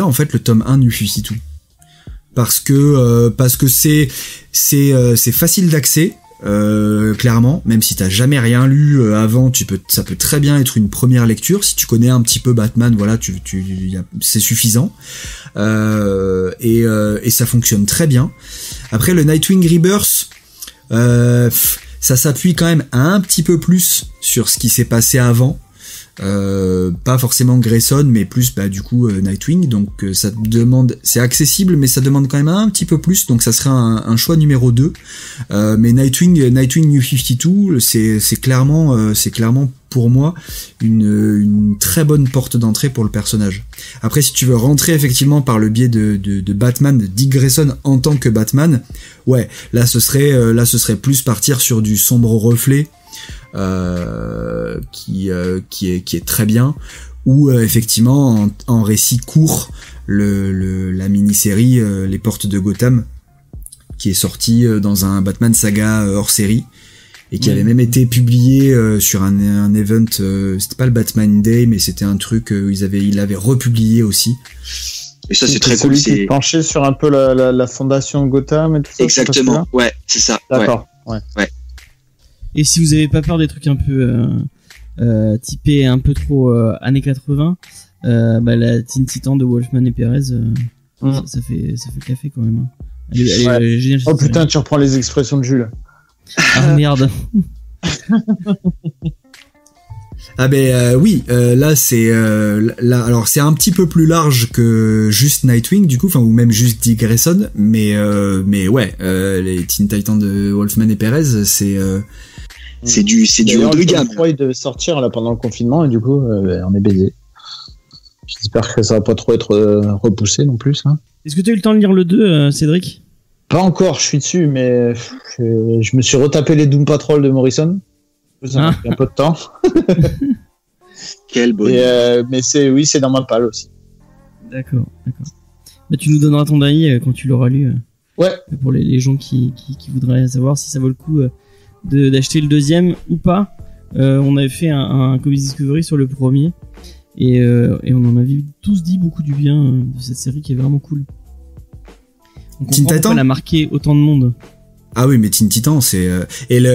en fait le tome 1 New 52. Parce que c'est facile d'accès, clairement, même si t'as jamais rien lu avant, ça peut très bien être une première lecture. Si tu connais un petit peu Batman, voilà, c'est suffisant. Et ça fonctionne très bien. Après, le Nightwing Rebirth, ça s'appuie quand même un petit peu plus sur ce qui s'est passé avant. Pas forcément Grayson, mais plus du coup Nightwing. Donc ça demande, c'est accessible, mais ça demande quand même un petit peu plus. Donc ça serait un choix numéro 2. Mais Nightwing New 52, c'est clairement pour moi une très bonne porte d'entrée pour le personnage. Après, si tu veux rentrer effectivement par le biais de Batman, de Dick Grayson en tant que Batman, ouais, là ce serait plus partir sur du sombre reflet. Qui est très bien, ou effectivement en récit court la mini-série Les Portes de Gotham, qui est sortie dans un Batman saga hors série et qui avait même été publié sur un event, c'était pas le Batman Day, mais c'était un truc où il avait republié aussi. Et ça c'est très cool, c'est penché sur un peu la fondation Gotham et tout ça. Exactement, ouais, c'est ça. D'accord, ouais. Et si vous avez pas peur des trucs un peu typés un peu trop années 80, la Teen Titan de Wolfman et Perez, ça fait le café quand même. Elle est géniale. Oh putain, tu reprends les expressions de Jules. Ah merde. Ah oui, là c'est alors c'est un petit peu plus large que juste Nightwing du coup, enfin ou même juste Dick Grayson, mais ouais, les Teen Titans de Wolfman et Perez, c'est du haut de gamme. Il devait sortir là pendant le confinement et du coup on est baisé. J'espère que ça va pas trop être repoussé non plus. Hein. Est-ce que tu as eu le temps de lire le 2, Cédric? Pas encore, je suis dessus, mais je me suis retapé les Doom Patrol de Morrison. Ça m'a pris un peu de temps. Quel bon. Mais c'est dans ma palle aussi. D'accord. Tu nous donneras ton avis quand tu l'auras lu. Ouais. Pour les gens qui voudraient savoir si ça vaut le coup d'acheter le deuxième ou pas. On avait fait un Comics Discovery sur le premier et on en avait tous dit beaucoup du bien de cette série qui est vraiment cool. On comprend pourquoi elle a marqué autant de monde. Ah oui, mais Teen Titan, c'est et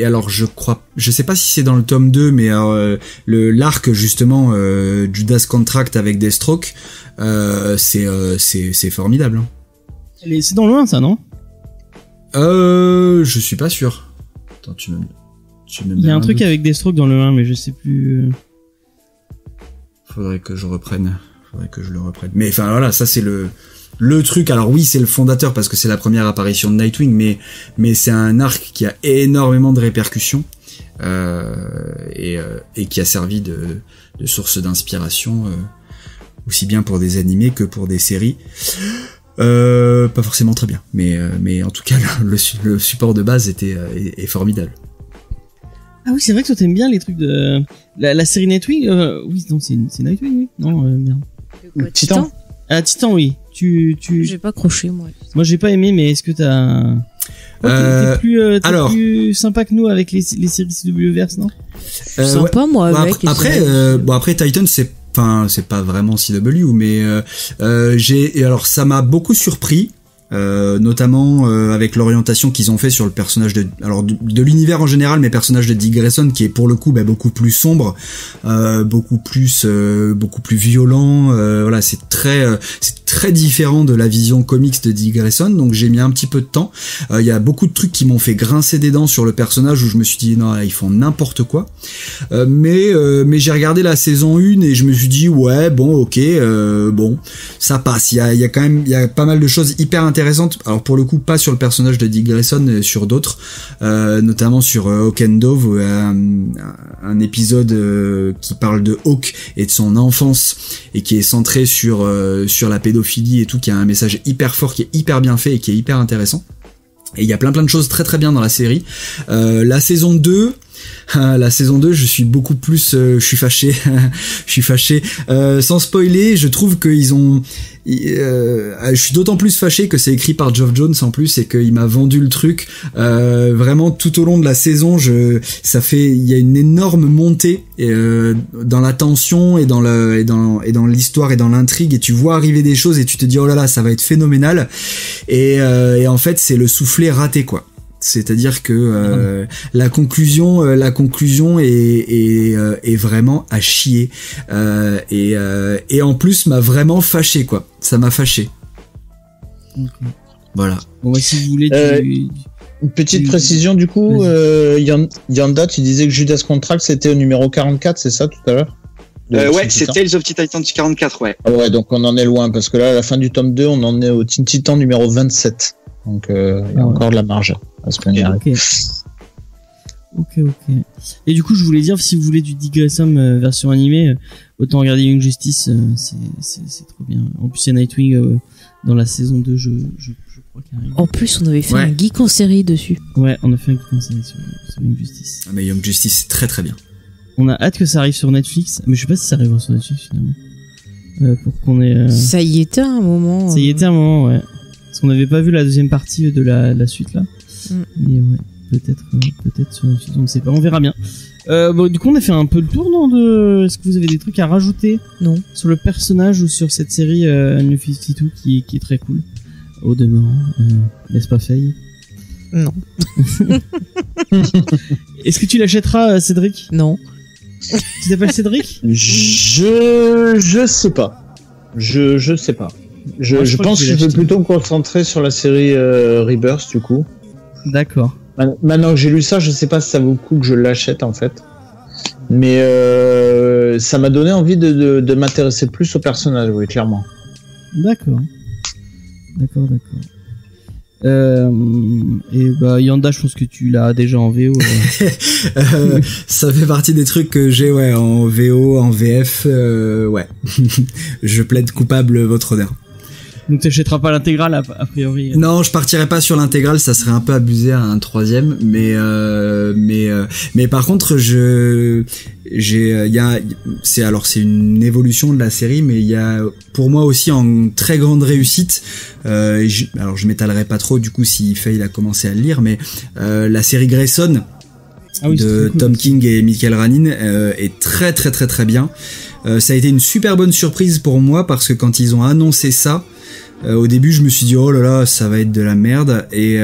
alors je sais pas si c'est dans le tome 2, mais l'arc justement Judas Contract avec Deathstroke, c'est formidable. Hein. C'est dans le 1 ça, non? Je suis pas sûr. Attends, il y a un truc avec Deathstroke dans le 1, mais je sais plus. Faudrait que je le reprenne. Mais enfin voilà, ça c'est le truc. Alors oui, c'est le fondateur parce que c'est la première apparition de Nightwing, mais c'est un arc qui a énormément de répercussions et qui a servi de source d'inspiration aussi bien pour des animés que pour des séries. Pas forcément très bien, mais en tout cas le support de base est formidable. Ah oui, c'est vrai que toi t'aimes bien les trucs de la série Nightwing. Oui, non, c'est Nightwing, oui. Non, merde. Titan. Ah, Titan, oui. J'ai pas accroché, moi. Moi, j'ai pas aimé, mais est-ce que t'as... t'es plus sympa que nous avec les séries CW-verse, non? Sympa, moi, avec. Après, Titan, c'est pas vraiment CW, mais alors ça m'a beaucoup surpris. Notamment avec l'orientation qu'ils ont fait sur le personnage de l'univers en général, mais personnage de Dick Grayson qui est pour le coup beaucoup plus sombre, beaucoup plus violent. Voilà, c'est très différent de la vision comics de Dick Grayson, donc j'ai mis un petit peu de temps. Il y a beaucoup de trucs qui m'ont fait grincer des dents sur le personnage où je me suis dit non, ils font n'importe quoi. Mais j'ai regardé la saison 1 et je me suis dit ouais, bon, ok, bon, ça passe. Il y a pas mal de choses hyper intéressantes. Alors pour le coup pas sur le personnage de Dick Grayson, sur d'autres, notamment sur Hawk and Dove, un épisode qui parle de Hawk et de son enfance et qui est centré sur la pédophilie et tout, qui a un message hyper fort, qui est hyper bien fait et qui est hyper intéressant. Et il y a plein de choses très très bien dans la série. La saison 2, je suis beaucoup plus je suis fâché. Sans spoiler, je trouve qu'ils ont je suis d'autant plus fâché que c'est écrit par Geoff Johns en plus et qu'il m'a vendu le truc. Vraiment tout au long de la saison, il y a une énorme montée dans la tension et dans l'histoire et dans l'intrigue, et tu vois arriver des choses et tu te dis oh là là, ça va être phénoménal, et en fait c'est le soufflet raté quoi. C'est-à-dire que la conclusion est vraiment à chier et en plus m'a vraiment fâché quoi. Ça m'a fâché. Okay. Voilà. Bon, bah, si vous voulez une petite précision du coup, Yanda, tu disais que Judas Contract c'était au numéro 44, c'est ça tout à l'heure? Ouais, c'est Tales of Titan 44, ouais. Ah ouais, donc on en est loin parce que là, à la fin du tome 2, on en est au Teen Titan numéro 27. Donc il y a encore de la marge à ce qu'on y arrive. Ok. Et du coup, je voulais dire, si vous voulez du Dick Grayson version animée, autant regarder Young Justice, c'est trop bien. En plus, il y a Nightwing dans la saison 2, je crois qu'il arrive. En plus, on avait fait un geek en série dessus. Ouais, on a fait un geek en série sur Young Justice. Ah, mais Young Justice, c'est très très bien. On a hâte que ça arrive sur Netflix, mais je sais pas si ça arrivera sur Netflix finalement. Pour qu'on ait. Ça y était un moment. Ça y était un moment, ouais. Parce qu'on n'avait pas vu la deuxième partie de la suite là. Mais ouais, peut-être sur Netflix, on ne sait pas, on verra bien. Bon, du coup, on a fait un peu le tour, non, de. Est-ce que vous avez des trucs à rajouter? Non. Sur le personnage ou sur cette série New 52 qui est très cool. Au demeurant, n'est-ce pas, Faye? Non. Est-ce que tu l'achèteras, Cédric? Non. Tu t'appelles Cédric? Je sais pas. Je sais pas. Je pense que je vais plutôt me concentrer sur la série Rebirth du coup. D'accord. Maintenant que j'ai lu ça, je sais pas si ça vaut le coup que je l'achète en fait. Mais ça m'a donné envie de m'intéresser plus au personnage, oui, clairement. D'accord. Et bah Yanda, je pense que tu l'as déjà en VO. Ça fait partie des trucs que j'ai en VO, en VF, ouais. Je plaide coupable, votre honneur. Donc t'achèteras pas l'intégrale a priori. Non, je partirai pas sur l'intégrale, ça serait un peu abusé à un troisième, mais par contre c'est une évolution de la série, mais il y a pour moi aussi en très grande réussite. Alors je m'étalerai pas trop du coup si Faye a commencé à le lire, mais la série Grayson de cool, Tom King et Michael Ranin est très très très très bien. Ça a été une super bonne surprise pour moi parce que quand ils ont annoncé ça, au début je me suis dit oh là là ça va être de la merde et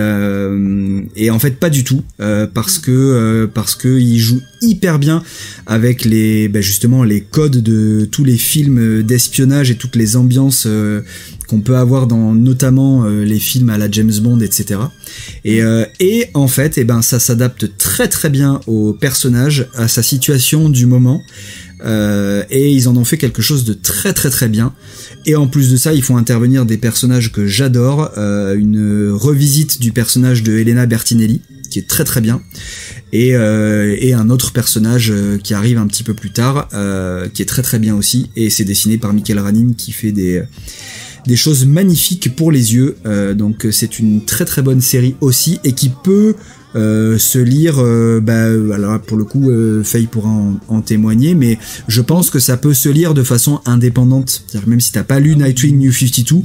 en fait pas du tout parce que ils jouent hyper bien avec justement les codes de tous les films d'espionnage et toutes les ambiances qu'on peut avoir dans notamment les films à la James Bond, etc. Et en fait ça s'adapte très très bien au personnage, à sa situation du moment. Et ils en ont fait quelque chose de très très très bien. Et en plus de ça, ils font intervenir des personnages que j'adore, une revisite du personnage de Elena Bertinelli qui est très très bien, et un autre personnage qui arrive un petit peu plus tard, qui est très très bien aussi, et c'est dessiné par Michael Ranin qui fait des choses magnifiques pour les yeux. Donc c'est une très très bonne série aussi, et qui peut se lire, alors pour le coup Faye pourra en témoigner, mais je pense que ça peut se lire de façon indépendante, c'est-à-dire même si t'as pas lu Nightwing New 52,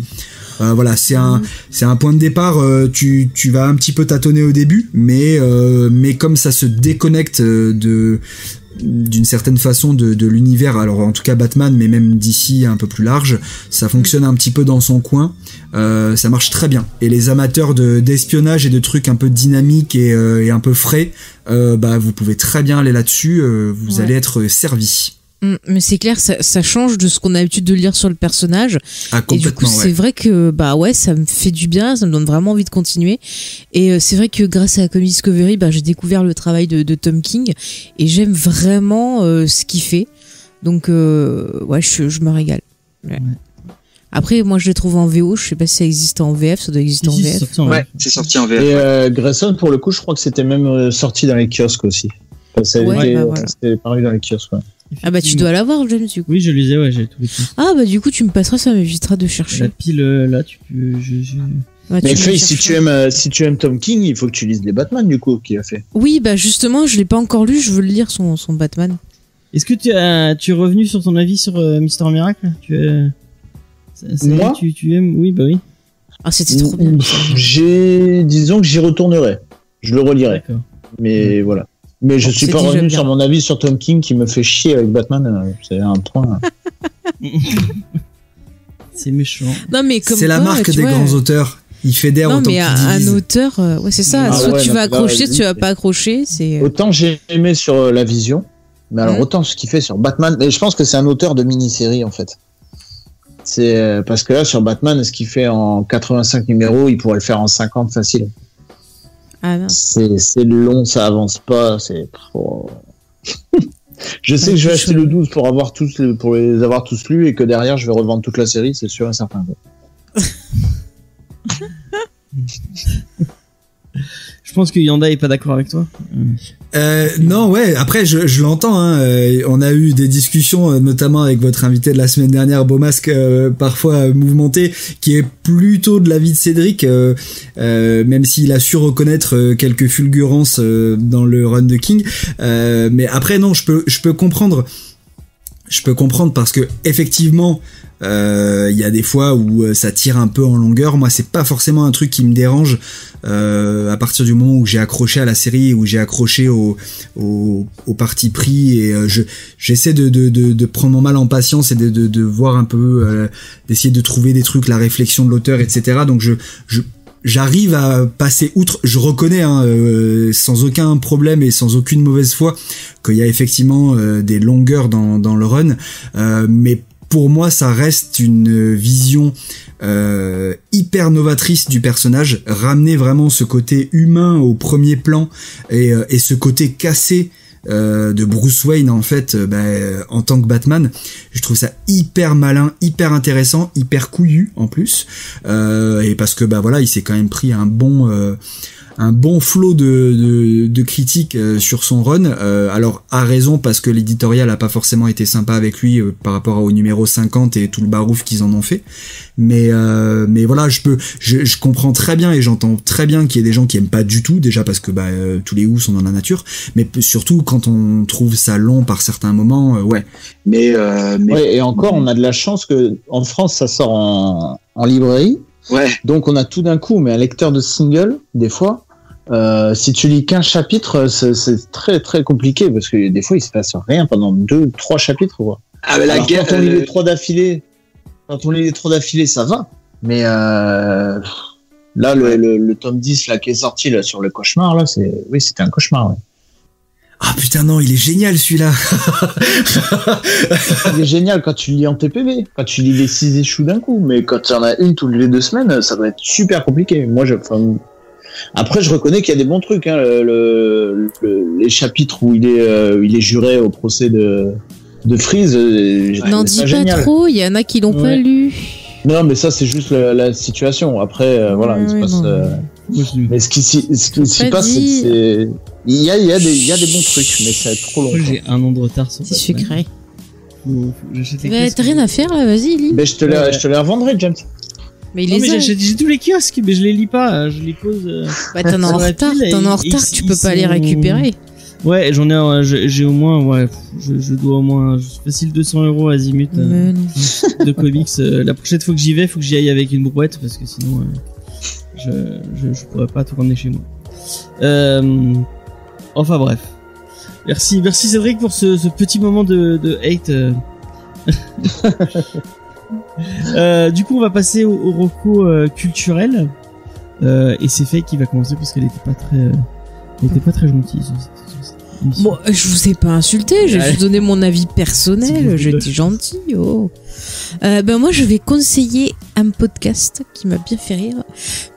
voilà, c'est un point de départ, tu vas un petit peu tâtonner au début, mais comme ça se déconnecte d'une certaine façon de l'univers, alors en tout cas Batman, mais même DC un peu plus large, ça fonctionne un petit peu dans son coin, ça marche très bien, et les amateurs d'espionnage et de trucs un peu dynamiques et un peu frais, vous pouvez très bien aller là-dessus, vous allez être servis. Mais c'est clair, ça change de ce qu'on a l'habitude de lire sur le personnage. Ah, complètement, et du coup, c'est vrai que ça me fait du bien, ça me donne vraiment envie de continuer. Et c'est vrai que grâce à la Comic Discovery, j'ai découvert le travail de Tom King, et j'aime vraiment ce qu'il fait. Donc je me régale. Ouais. Après, moi je le trouve en VO, je sais pas si ça existe en VF, ça doit exister en VF. Ouais, c'est sorti en VF. Et Grayson, pour le coup, je crois que c'était même sorti dans les kiosques aussi. C'était paru dans les kiosques, ouais. Ah tu dois l'avoir, James, du coup. Oui, je lisais, ouais, j'ai tous les kiosques. Ah du coup tu me passeras, ça m'évitera de chercher. La pile là, tu peux. Mais Faye, si tu aimes Tom King, il faut que tu lises les Batman du coup qu'il a fait. Oui, justement, je l'ai pas encore lu, je veux le lire son Batman. Est-ce que tu es revenu sur ton avis sur Mister Miracle? Moi tu aimes? Oui, oui. Ah, c'était trop bien. Disons que j'y retournerai. Je le relirai. D'accord. Mais voilà. Mais je suis pas revenu sur mon avis sur Tom King qui me fait chier avec Batman. C'est un point. C'est méchant. Non, mais c'est la marque des grands auteurs. il fédère non, autant mais qu'il divise. un auteur, ouais, c'est ça. Ah Soit ouais, tu non, vas là, accrocher, vas-y, soit tu vas c'est- pas accrocher. C'est. Autant j'ai aimé sur la Vision, mais alors autant ce qu'il fait sur Batman, mais je pense que c'est un auteur de mini-série en fait. C'est parce que là sur Batman, ce qu'il fait en 85 numéros, il pourrait le faire en 50 facile. Ah non. C'est long, ça avance pas, c'est trop. Je sais que je vais acheter le 12 pour pour les avoir tous lus et que derrière je vais revendre toute la série, c'est sûr et certain. Je pense que Yanda est pas d'accord avec toi. Non, ouais. Après, je l'entends. Hein, on a eu des discussions, notamment avec votre invité de la semaine dernière, Beaumasque, parfois mouvementé, qui est plutôt de l'avis de Cédric, même s'il a su reconnaître quelques fulgurances dans le run de King. Mais après, non, je peux comprendre. Je peux comprendre parce que effectivement, il y a des fois où ça tire un peu en longueur. Moi, c'est pas forcément un truc qui me dérange à partir du moment où j'ai accroché à la série, où j'ai accroché au parti pris, et j'essaie de prendre mon mal en patience et de voir un peu, d'essayer de trouver des trucs, la réflexion de l'auteur, etc. Donc j'arrive à passer outre. Je reconnais sans aucun problème et sans aucune mauvaise foi qu'il y a effectivement des longueurs dans le run, mais pour moi ça reste une vision hyper novatrice du personnage, ramener vraiment ce côté humain au premier plan et ce côté cassé de Bruce Wayne en fait en tant que Batman. Je trouve ça hyper malin, hyper intéressant, hyper couillu en plus, et parce que voilà, il s'est quand même pris un bon flot de critiques sur son run, alors à raison, parce que l'éditorial a pas forcément été sympa avec lui par rapport au numéro 50 et tout le barouf qu'ils en ont fait, mais voilà, je comprends très bien et j'entends très bien qu'il y ait des gens qui aiment pas du tout, déjà parce que tous les Who sont dans la nature, mais surtout quand on trouve ça long par certains moments, ouais. Mais Ouais, et encore, on a de la chance que en France ça sort en librairie, ouais. donc on a tout d'un coup, mais un lecteur de single, des fois, si tu lis qu'un chapitre, c'est très très compliqué parce que des fois il se passe rien pendant 2-3 chapitres, quoi. Ah, mais la Alors, guerre. quand on lit les 3 d'affilée, ça va. Mais là, le tome 10 là qui est sorti là sur le cauchemar là, c'était un cauchemar. Ouais. Ah putain non, il est génial celui-là. Il est génial quand tu lis en TPB, quand tu lis les 6 issues d'un coup, mais quand il y en a une toutes les 2 semaines, ça doit être super compliqué. Après, je reconnais qu'il y a des bons trucs, hein, les chapitres où il est juré au procès de Freeze. N'en dis pas trop, il y en a qui l'ont pas lu. Non, mais ça, c'est juste la situation. Après, voilà, il se passe. Mais ce qui s'y passe, c'est il y a des bons trucs, mais ça va être trop long. J'ai un an de retard sur C'est sucré. T'as T'as rien à faire là, vas-y, lis. Mais je te les revendrai, James. Mais il Non, mais les a. j'ai tous les kiosques, mais je les lis pas, je les pose. Bah, t'en as en sur la retard, pile, tu peux pas les récupérer. Ouais, j'en ai, j'ai au moins, je dois au moins, facile 200 € azimut Mais non. de comics. La prochaine fois que j'y vais, faut que j'y aille avec une brouette parce que sinon, je pourrais pas tout ramener chez moi. Enfin bref. Merci Cédric pour ce petit moment de hate. Du coup, on va passer au reco culturel. Et c'est Faye qui va commencer parce qu'elle était pas très gentille. Bon, je vous ai pas insulté, j'ai juste donné mon avis personnel, j'étais gentil. Oh. Moi, je vais conseiller un podcast qui m'a bien fait rire,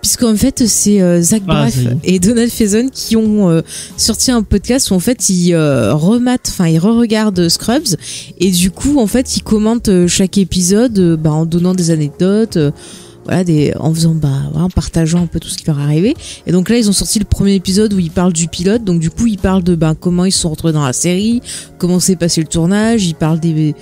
puisqu'en fait, c'est Zach Braff et Donald Faison qui ont sorti un podcast où en fait ils re-regardent Scrubs, et du coup, en fait, ils commentent chaque épisode en donnant des anecdotes. En partageant un peu tout ce qui leur est arrivé. Et donc là, ils ont sorti le premier épisode où ils parlent du pilote. Donc du coup, ils parlent de comment ils se sont retrouvés dans la série, comment s'est passé le tournage. Ils parlent des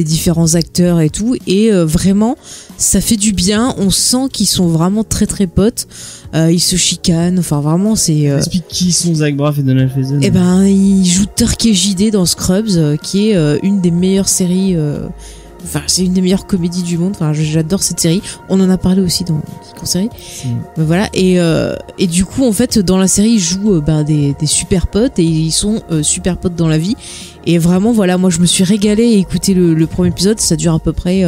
différents acteurs et tout. Et vraiment, ça fait du bien. On sent qu'ils sont vraiment très très potes. Ils se chicanent. Enfin, vraiment, c'est. Explique qui sont Zach Braff et Donald Faison. Ils jouent Turk et JD dans Scrubs, qui est une des meilleures séries. enfin, c'est une des meilleures comédies du monde. Enfin, j'adore cette série. On en a parlé aussi dans Geek en série. Mais voilà. Et du coup, en fait, dans la série, ils jouent des super potes et ils sont super potes dans la vie. Et vraiment, voilà, moi, je me suis régalée à écouter le premier épisode. Ça dure à peu près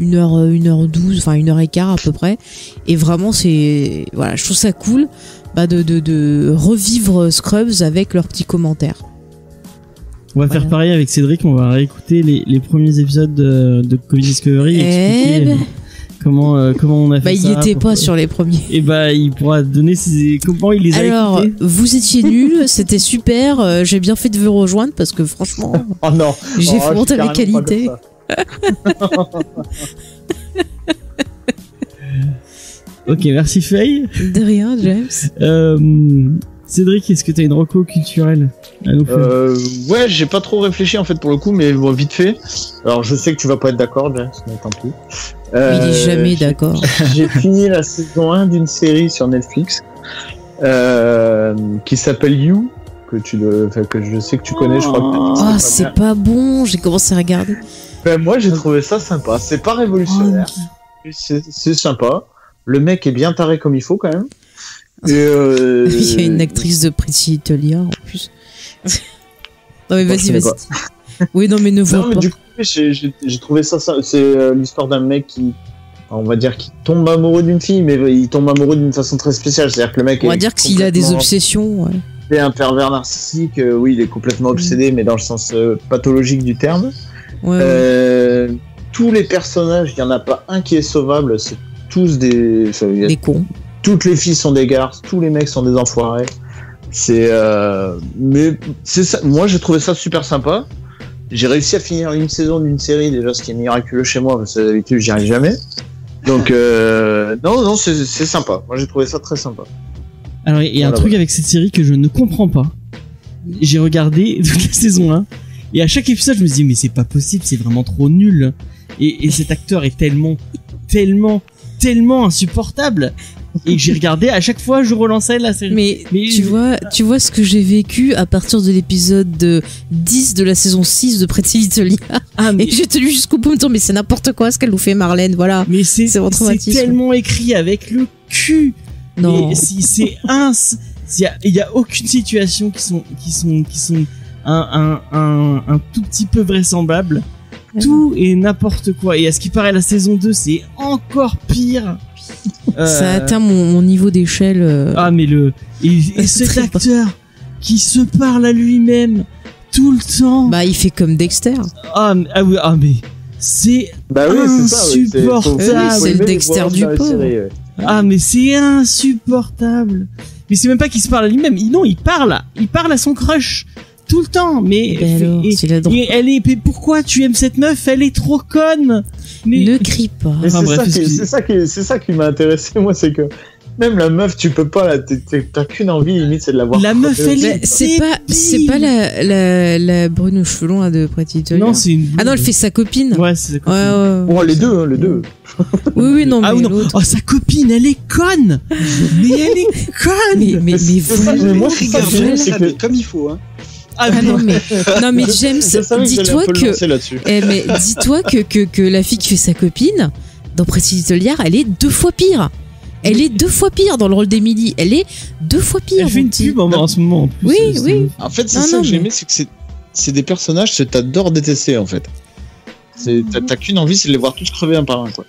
1h12, enfin 1h15 à peu près. Et vraiment, c'est, voilà, je trouve ça cool, de revivre Scrubs avec leurs petits commentaires. On va faire pareil avec Cédric, on va réécouter les premiers épisodes de Comedy Discovery et expliquer comment on a fait ça. Il était pas sur les premiers. Et il pourra donner comment il les a écoutés. Alors, vous étiez nuls, c'était super, j'ai bien fait de vous rejoindre parce que franchement, oh non, j'ai monté la qualité. Ok, merci Faye. De rien, James. Cédric, est-ce que t'as une reco culturelle à nous faire? Ouais, j'ai pas trop réfléchi en fait pour le coup, mais bon, vite fait. Alors je sais que tu vas pas être d'accord, James, mais tant pis. Il est jamais d'accord. J'ai fini la saison 1 d'une série sur Netflix qui s'appelle You, que je sais que tu connais, je crois. C'est pas bon, j'ai commencé à regarder. Moi j'ai trouvé ça sympa, c'est pas révolutionnaire. C'est sympa. Le mec est bien taré comme il faut quand même. Et il y a une actrice de Pretty Little Liars en plus. Non mais vas-y. Oui, non mais ne vois pas. Mais du coup, j'ai trouvé ça. C'est l'histoire d'un mec qui, on va dire, qui tombe amoureux d'une fille, mais il tombe amoureux d'une façon très spéciale. C'est-à-dire que le mec. On va dire que s'il a des obsessions. Ouais. C'est un pervers narcissique. Oui, il est complètement obsédé, mais dans le sens pathologique du terme. Ouais. Tous les personnages, il y en a pas un qui est sauvable. C'est tous des cons. Toutes les filles sont des garces, tous les mecs sont des enfoirés. Mais c'est ça. Moi, j'ai trouvé ça super sympa. J'ai réussi à finir une saison d'une série déjà, ce qui est miraculeux chez moi parce que d'habitude j'y arrive jamais. Donc non, c'est sympa. Moi, j'ai trouvé ça très sympa. Alors, il y a un truc avec cette série que je ne comprends pas. J'ai regardé toute la saison 1 et à chaque épisode, je me dis mais c'est pas possible, c'est vraiment trop nul. Et cet acteur est tellement insupportable. Et j'ai regardé, à chaque fois je relançais la série. Mais tu vois ce que j'ai vécu à partir de l'épisode 10 de la saison 6 de Pretty Little Liars. Et j'ai tenu jusqu'au bout, mais c'est n'importe quoi ce qu'elle nous fait Marlène, voilà. Mais c'est tellement écrit avec le cul. Non. Il y a aucune situation qui sont un tout petit peu vraisemblable. Tout est n'importe quoi. Et à ce qui paraît, la saison 2 c'est encore pire. Ça atteint mon niveau d'échelle. Et cet acteur qui se parle à lui-même tout le temps. Il fait comme Dexter. Mais c'est insupportable. C'est le Dexter du pauvre. Mais c'est insupportable. Mais c'est même pas qu'il se parle à lui-même. Non, il parle à son crush tout le temps. Mais pourquoi tu aimes cette meuf? Elle est trop conne. Mais ne crie pas. Mais c'est ça qui m'a intéressé, moi, c'est que même la meuf, tu peux pas, t'as qu'une envie, limite, c'est de la voir. La meuf, elle est. C'est pas la brune aux cheveux longs de Pretty Little Liars. Non, c'est une. Ah non, elle fait sa copine. Ouais, c'est sa copine. Ouais. Oh, les deux. Oui, non, mais l'autre. Oh, sa copine, elle est conne. Mais elle est conne. Mais moi, c'est ça, c'est comme il faut, hein. Non mais James, dis-toi que la fille qui fait sa copine dans Pretty Little Liars, elle est 2 fois pire. Elle est 2 fois pire dans le rôle d'Emily. Elle est 2 fois pire. Elle fait une pub en ce moment. En plus, oui. En fait, c'est ça que j'ai aimé, c'est que c'est des personnages que t'adores détester en fait. T'as qu'une envie, c'est de les voir tous crever un par un, quoi.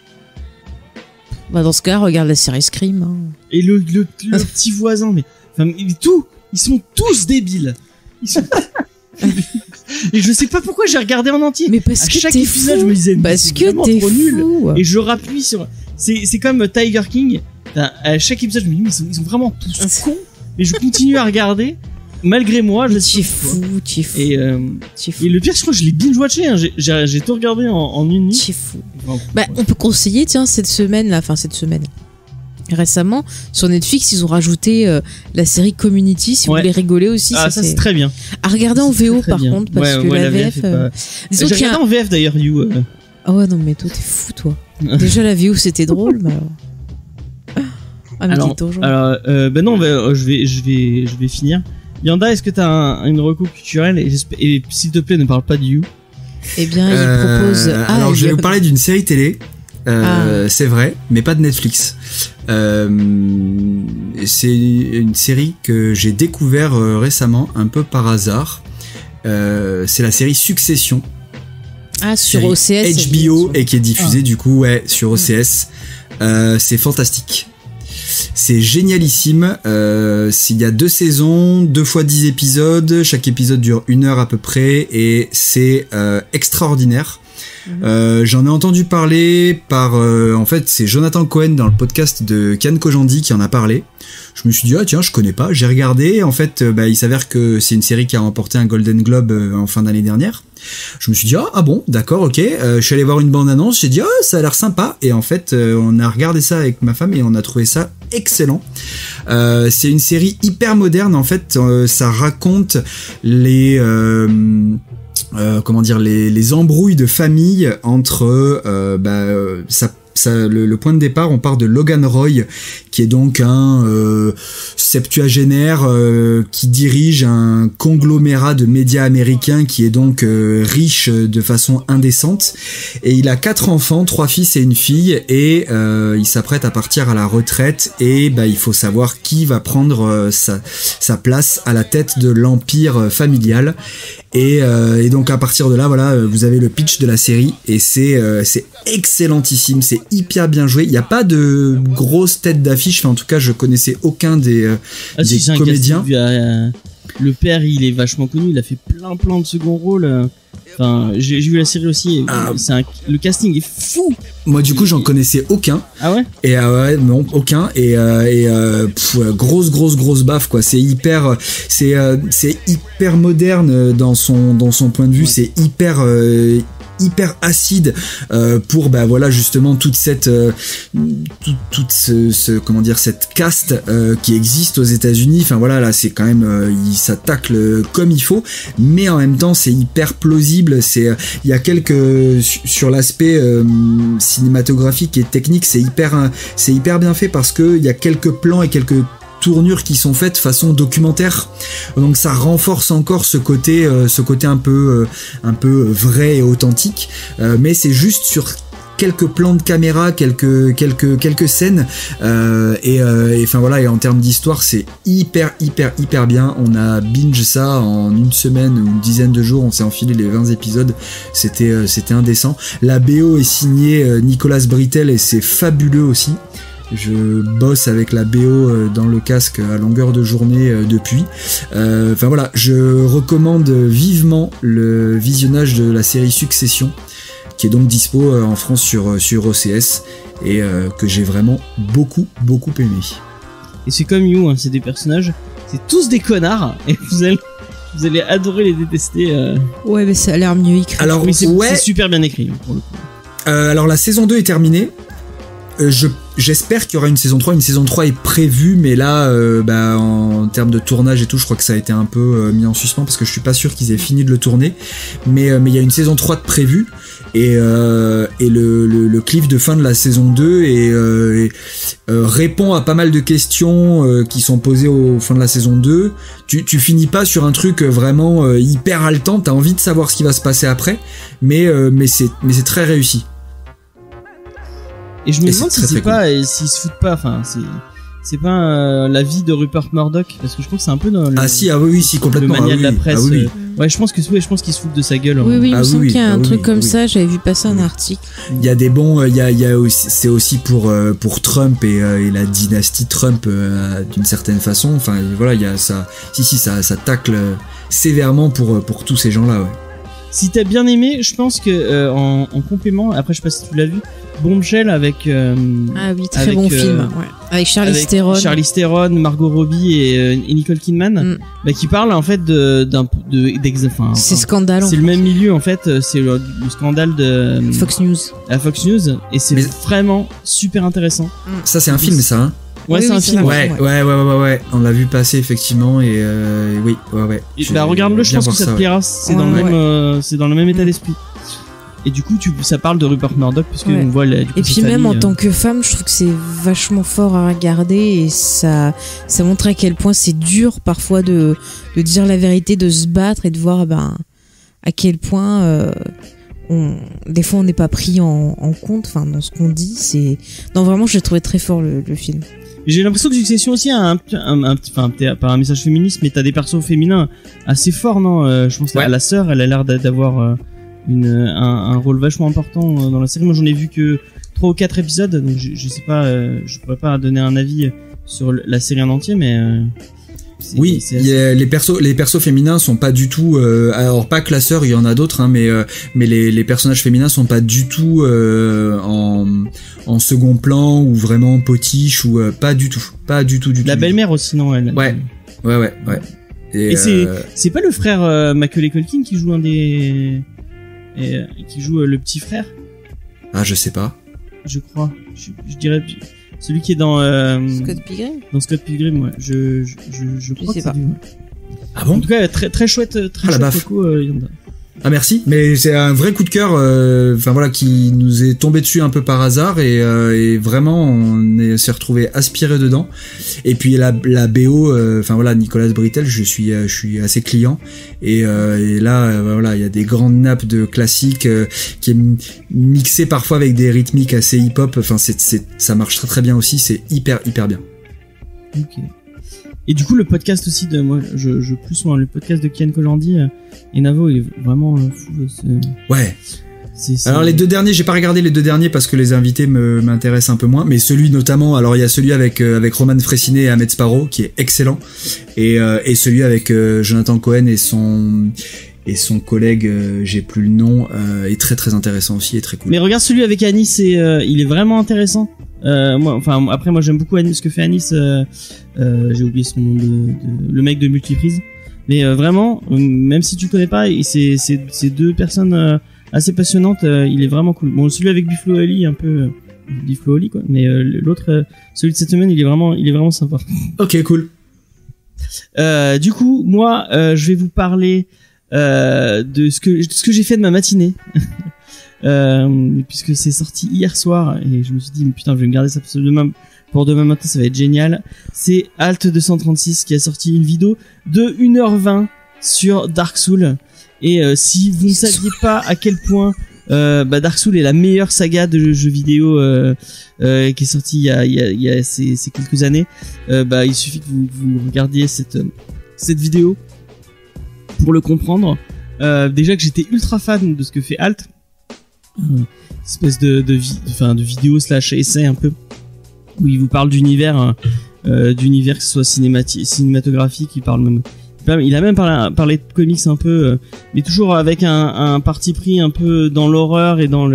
Dans ce cas, regarde la série Scream. Hein. Et le petit voisin, ils sont tous débiles. Et je sais pas pourquoi j'ai regardé en entier. Mais parce que chaque t'es épisode, fou. je me disais, parce que t'es trop nul. Fou. Et je rappuie sur. C'est comme Tiger King. À chaque épisode, je me dis, mais ils sont vraiment tous cons. Mais je continue à regarder. Malgré moi, je suis fou. Et le pire, je crois que je l'ai binge-watché. Hein. J'ai tout regardé en une nuit. Tu es fou. On peut conseiller, tiens, cette semaine. Récemment, sur Netflix, ils ont rajouté la série Community. Si vous voulez rigoler aussi, ça c'est très bien. À regarder en VO par contre, parce que la VF. J'ai regardé en VF d'ailleurs, You. Ah ouais, non mais toi t'es fou, toi. Déjà la VO c'était drôle, mais alors. Je vais finir. Yanda, est-ce que t'as une reco culturelle et s'il te plaît, ne parle pas de You. Eh bien, il propose. Alors, je vais vous parler d'une série télé. C'est vrai, mais pas de Netflix. C'est une série que j'ai découvert récemment, un peu par hasard. C'est la série Succession. Sur OCS. HBO et qui est diffusée du coup sur OCS. C'est fantastique. C'est génialissime. Il y a 2 saisons, 2 fois 10 épisodes. Chaque épisode dure 1 heure à peu près et c'est extraordinaire. J'en ai entendu parler par en fait c'est Jonathan Cohen dans le podcast de Kian Kojandi qui en a parlé. Je me suis dit tiens je connais pas, j'ai regardé, en fait il s'avère que c'est une série qui a remporté un Golden Globe en fin d'année dernière. Je me suis dit ah bon d'accord ok, je suis allé voir une bande annonce, j'ai dit ça a l'air sympa et en fait on a regardé ça avec ma femme et on a trouvé ça excellent. C'est une série hyper moderne en fait, ça raconte les les embrouilles de famille entre le point de départ, on part de Logan Roy qui est donc un septuagénaire qui dirige un conglomérat de médias américains qui est donc riche de façon indécente et il a 4 enfants, 3 fils et une fille et il s'apprête à partir à la retraite et il faut savoir qui va prendre sa place à la tête de l'empire familial. Et donc à partir de là, voilà, vous avez le pitch de la série et c'est excellentissime, c'est hyper bien joué. Il n'y a pas de grosses têtes d'affiche, enfin en tout cas je connaissais aucun des comédiens. Le père, il est vachement connu, il a fait plein de second rôles. Enfin, j'ai vu la série aussi. Le casting est fou. Moi, du coup, j'en connaissais aucun. Ah ouais. Et non, aucun. Et grosse baffe quoi. C'est hyper moderne dans son point de vue. Ouais. C'est hyper acide pour justement toute cette cette caste qui existe aux États-Unis. Enfin voilà, là c'est quand même il s'attaque comme il faut, mais en même temps c'est hyper plausible. Il y a sur l'aspect cinématographique et technique, c'est hyper bien fait parce que il y a quelques plans et quelques tournures qui sont faites façon documentaire, donc ça renforce encore ce côté un peu vrai et authentique, mais c'est juste sur quelques plans de caméra, quelques scènes et enfin voilà, et en termes d'histoire c'est hyper bien. On a binge ça en une semaine ou une dizaine de jours, on s'est enfilé les 20 épisodes, c'était indécent. La BO est signée Nicolas Britell et c'est fabuleux aussi. Je bosse avec la BO dans le casque à longueur de journée depuis. Enfin voilà, je recommande vivement le visionnage de la série Succession, qui est donc dispo en France sur OCS et que j'ai vraiment beaucoup aimé. Et c'est comme You, hein, c'est des personnages, c'est tous des connards et vous allez adorer les détester. Ouais, mais ça a l'air mieux écrit. Alors oui, c'est super bien écrit pour le coup. Alors la saison 2 est terminée. J'espère qu'il y aura une saison 3. Une saison 3 est prévue, mais là, en termes de tournage et tout, je crois que ça a été un peu mis en suspens parce que je suis pas sûr qu'ils aient fini de le tourner. Mais il y a une saison 3 de prévue et le cliff de fin de la saison 2 répond à pas mal de questions qui sont posées au fin de la saison 2. Tu finis pas sur un truc vraiment hyper haletant, t'as envie de savoir ce qui va se passer après, mais c'est très réussi. Et je me demande s'ils se foutent pas, enfin c'est pas la vie de Rupert Murdoch, parce que je crois que c'est un peu dans complètement le mania de la presse. Ouais, je pense qu'ils se foutent de sa gueule. Oui, il me semble qu'il y a un truc comme ça, j'avais vu passer un article. Il y a des bons, c'est aussi pour Trump et la dynastie Trump d'une certaine façon. Enfin voilà, il y a ça. Ça tacle sévèrement pour tous ces gens-là, ouais. Si t'as bien aimé, je pense que en complément, après je sais pas si tu l'as vu, Bombshell avec ah oui, très bon film, ouais. Avec Charlize Theron, Margot Robbie et Nicole Kidman, qui parle en fait c'est scandale. C'est le même milieu en fait, c'est le scandale de Fox News. À Fox News, et c'est vraiment super intéressant. Ça c'est un film, ça. Hein. Ouais, c'est un film. Ouais. On l'a vu passer effectivement et oui. Regarde-le, je pense que ça te plaira. C'est dans le même état d'esprit. Et du coup, ça parle de Rupert Murdoch puisque on voit et puis même en tant que femme, je trouve que c'est vachement fort à regarder et ça montre à quel point c'est dur parfois de dire la vérité, de se battre et de voir à quel point des fois on n'est pas pris en compte, enfin dans ce qu'on dit. Non, vraiment, j'ai trouvé très fort le film. J'ai l'impression que Succession aussi a pas un message féministe, mais t'as des persos féminins assez forts, non? Je pense que la sœur, elle a l'air d'avoir un rôle vachement important dans la série. Moi, j'en ai vu que 3 ou 4 épisodes, donc je sais pas, je pourrais pas donner un avis sur la série en entier, mais les persos féminins sont pas du tout alors pas que la sœur, il y en a d'autres, hein, mais les personnages féminins sont pas du tout en second plan ou vraiment potiches ou pas du tout. La belle-mère aussi, non, elle. Ouais. Et c'est pas le frère Macaulay Culkin qui joue qui joue le petit frère? Ah, je sais pas. Je crois. Je dirais celui qui est dans Scott Pilgrim. Dans Scott Pilgrim, ouais. Je crois que c'est lui. Ouais. Ah bon? En tout cas, très chouette Coco, Yanda. Ah merci, mais c'est un vrai coup de cœur, enfin voilà, qui nous est tombé dessus un peu par hasard et vraiment on s'est retrouvé aspiré dedans. Et puis la BO, enfin voilà, Nicolas Britell, je suis assez client et là voilà, il y a des grandes nappes de classiques qui est mixé parfois avec des rythmiques assez hip-hop. Enfin ça marche très très bien aussi, c'est hyper bien. Ok. Et du coup, le podcast aussi moi, je pousse souvent le podcast de Kian Kojandi et Navo, il est vraiment fou. Ouais. Alors les deux derniers, j'ai pas regardé les deux derniers parce que les invités m'intéressent un peu moins, mais celui notamment, alors il y a celui avec Roman Fressinet et Ahmed Sparrow qui est excellent, et celui avec Jonathan Cohen et son collègue, j'ai plus le nom, est très très intéressant aussi et très cool. Mais regarde celui avec Anis, il est vraiment intéressant. Moi j'aime beaucoup Anis, ce que fait Anis, j'ai oublié son nom le mec de Multiprise. Mais vraiment, même si tu connais pas, c'est deux personnes assez passionnantes, il est vraiment cool. Bon, celui avec Buffalo Ali, un peu Buffalo Ali quoi, mais l'autre, celui de cette semaine, il est vraiment sympa. Ok, cool. Du coup, moi, je vais vous parler de ce que j'ai fait de ma matinée. Puisque c'est sorti hier soir et je me suis dit mais putain, je vais me garder ça pour demain matin, ça va être génial. C'est Alt 236 qui a sorti une vidéo de 1h20 sur Dark Souls, et si vous ne saviez pas à quel point Dark Souls est la meilleure saga de jeux vidéo qui est sortie il y a ces quelques années, il suffit que vous regardiez cette vidéo pour le comprendre. Déjà que j'étais ultra fan de ce que fait Alt, espèce de vidéo / essai un peu, où il vous parle d'univers que ce soit cinématographique, il a même parlé de comics un peu, mais toujours avec un parti pris un peu dans l'horreur et dans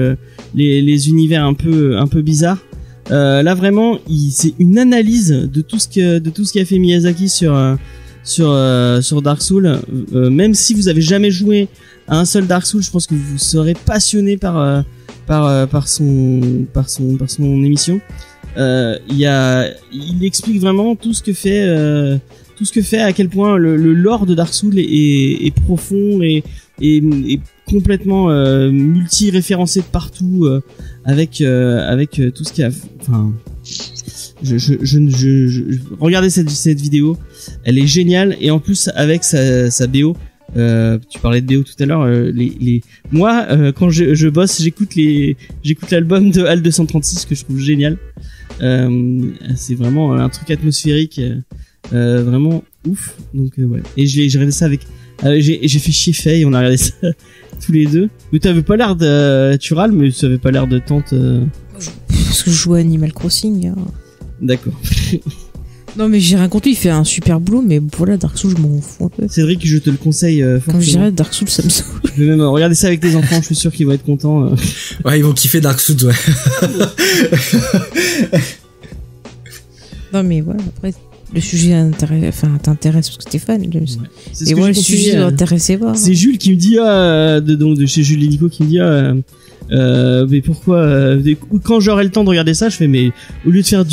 les univers un peu bizarres. Là vraiment, c'est une analyse de tout ce qu'a fait Miyazaki sur Dark Souls. Même si vous avez jamais joué à un seul Dark Souls, je pense que vous serez passionné par son émission. Il explique vraiment tout ce que fait, à quel point le lore de Dark Souls est profond et complètement multi-référencé de partout, avec tout ce qu'il y a. Enfin, regardez cette vidéo, elle est géniale, et en plus avec sa BO. Tu parlais de BO tout à l'heure. Moi, quand je bosse, j'écoute l'album de HAL 236 que je trouve génial. C'est vraiment un truc atmosphérique, vraiment ouf. Donc ouais. Et j'ai regardé ça avec. J'ai fait chier Faye, on a regardé ça tous les deux. Mais t'avais pas l'air de. Tu râles, mais tu avais pas l'air de tante. Parce que je joue à Animal Crossing. Hein. D'accord. Non, mais j'ai rien contre lui, il fait un super boulot, mais voilà, Dark Souls, je m'en fous un peu. Cédric, je te le conseille fortement. Comme je dirais, Dark Souls, ça me saoule. Je vais même regarder ça avec tes enfants, je suis sûr qu'ils vont être contents. Ouais, ils vont kiffer Dark Souls, ouais. Non, mais voilà, après, le sujet t'intéresse parce que t'es fan. Ouais. Et moi, le sujet doit t'intéresser pas. C'est Jules qui me dit, de chez Jules et Nico, qui me dit, mais pourquoi quand j'aurai le temps de regarder ça, je fais, mais au lieu de faire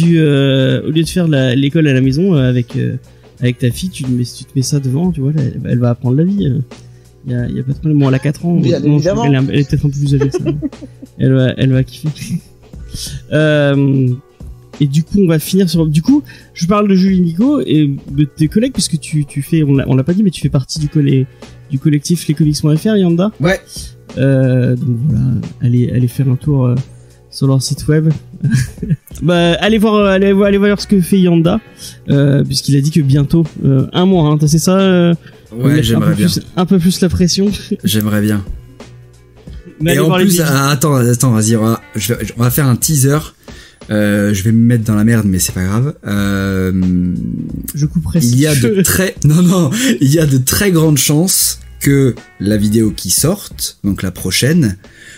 l'école à la maison avec ta fille, tu te mets ça devant, tu vois, elle va apprendre la vie. Il y a pas de problème. Bon, elle a 4 ans. Bien évidemment. Elle est peut-être un peu plus âgée que ça. Elle va kiffer. Et du coup, on va finir sur. Du coup, je parle de Julie Nico et de tes collègues, puisque tu fais, on l'a pas dit, mais tu fais partie du collectif lescomics.fr, Yanda. Ouais. Donc voilà, allez faire un tour sur leur site web. Bah allez voir ce que fait Yanda, puisqu'il a dit que bientôt, un mois, hein, c'est ça. Ouais, j'aimerais bien. Un peu plus la pression. J'aimerais bien. Mais et en plus, attends, vas-y, on va faire un teaser. Je vais me mettre dans la merde, mais c'est pas grave. Je couperai. Il y a de très grandes chances que la vidéo qui sorte, donc la prochaine,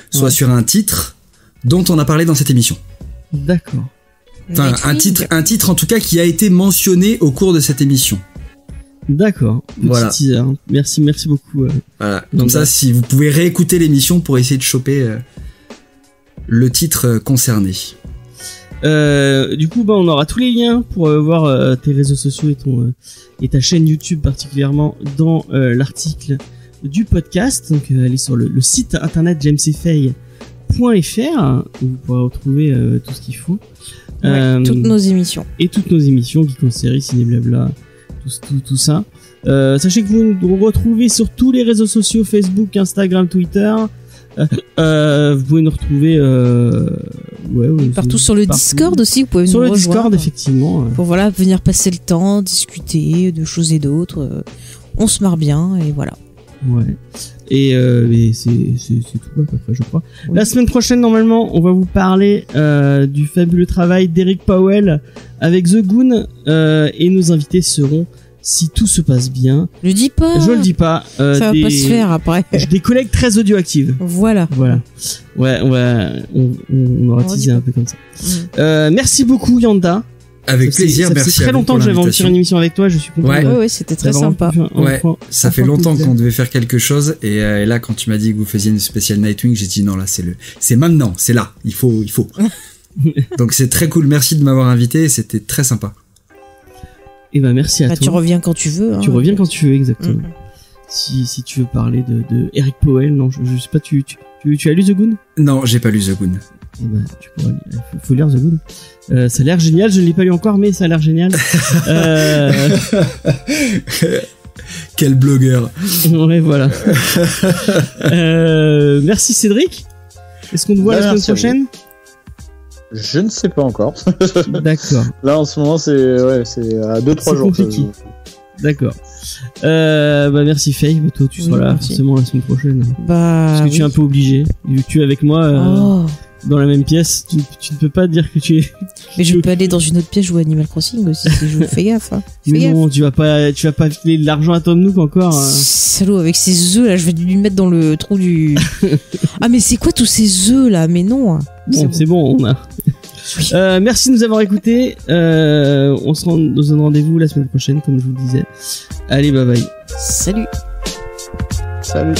soit sur un titre dont on a parlé dans cette émission. D'accord. Enfin, un titre en tout cas qui a été mentionné au cours de cette émission. D'accord. Voilà. Teaser. Merci beaucoup. Voilà. Comme ça, si vous pouvez réécouter l'émission pour essayer de choper le titre concerné. Du coup, on aura tous les liens pour voir tes réseaux sociaux et ta chaîne YouTube particulièrement dans l'article du podcast. Donc, allez sur le site internet jamesfay.fr où vous pourrez retrouver tout ce qu'il faut. Toutes nos émissions. Et toutes nos émissions, Geek en série, Ciné Blabla, tout ça. Sachez que vous nous retrouvez sur tous les réseaux sociaux, Facebook, Instagram, Twitter. Vous pouvez nous retrouver partout sur le Discord aussi, vous pouvez sur nous le rejoindre, Discord effectivement pour venir passer le temps, discuter de choses et d'autres. On se marre bien et voilà. Ouais. Et c'est tout à peu près, je crois. Oui. La semaine prochaine, normalement, on va vous parler du fabuleux travail d'Eric Powell avec The Goon, et nos invités seront, si tout se passe bien. Je le dis pas. Ça va pas se faire après. Des collègues très audioactives. Voilà. Ouais, on aura teasé un peu comme ça. Merci beaucoup, Yanda. Avec plaisir, merci. Ça fait très longtemps que j'avais envie de faire une émission avec toi, je suis content. Ouais, c'était très sympa. Ça fait longtemps qu'on devait faire quelque chose, et là, quand tu m'as dit que vous faisiez une spéciale Nightwing, j'ai dit non, là, c'est maintenant, c'est là, il faut. Donc c'est très cool, merci de m'avoir invité, c'était très sympa. Et merci à toi. Tu reviens quand tu veux. Tu reviens quand tu veux, exactement. Si tu veux parler de Eric Powell, non, je sais pas, tu as lu The Goon? Non, j'ai pas lu The Goon. Tu pourras faut lire The Goon. Ça a l'air génial, je ne l'ai pas lu encore, mais ça a l'air génial. Quel blogueur. Ouais, voilà. Merci Cédric. Est-ce qu'on te voit la semaine prochaine? Je ne sais pas encore. D'accord. Là, en ce moment, c'est à 2-3 jours. Compliqué. D'accord. Merci Faye, toi tu seras là forcément la semaine prochaine. Parce que tu es un peu obligé. Tu es avec moi dans la même pièce, tu ne peux pas dire que tu es. Mais je peux aller dans une autre pièce jouer Animal Crossing aussi. Fais gaffe. Mais non, tu vas pas filer de l'argent à Tom Nook encore. Salaud, avec ces œufs là, je vais lui mettre dans le trou du. Ah mais c'est quoi tous ces œufs là? Mais non. C'est bon, on a. Merci de nous avoir écoutés. On se donne rendez-vous la semaine prochaine, comme je vous le disais. Allez, bye bye. Salut. Salut.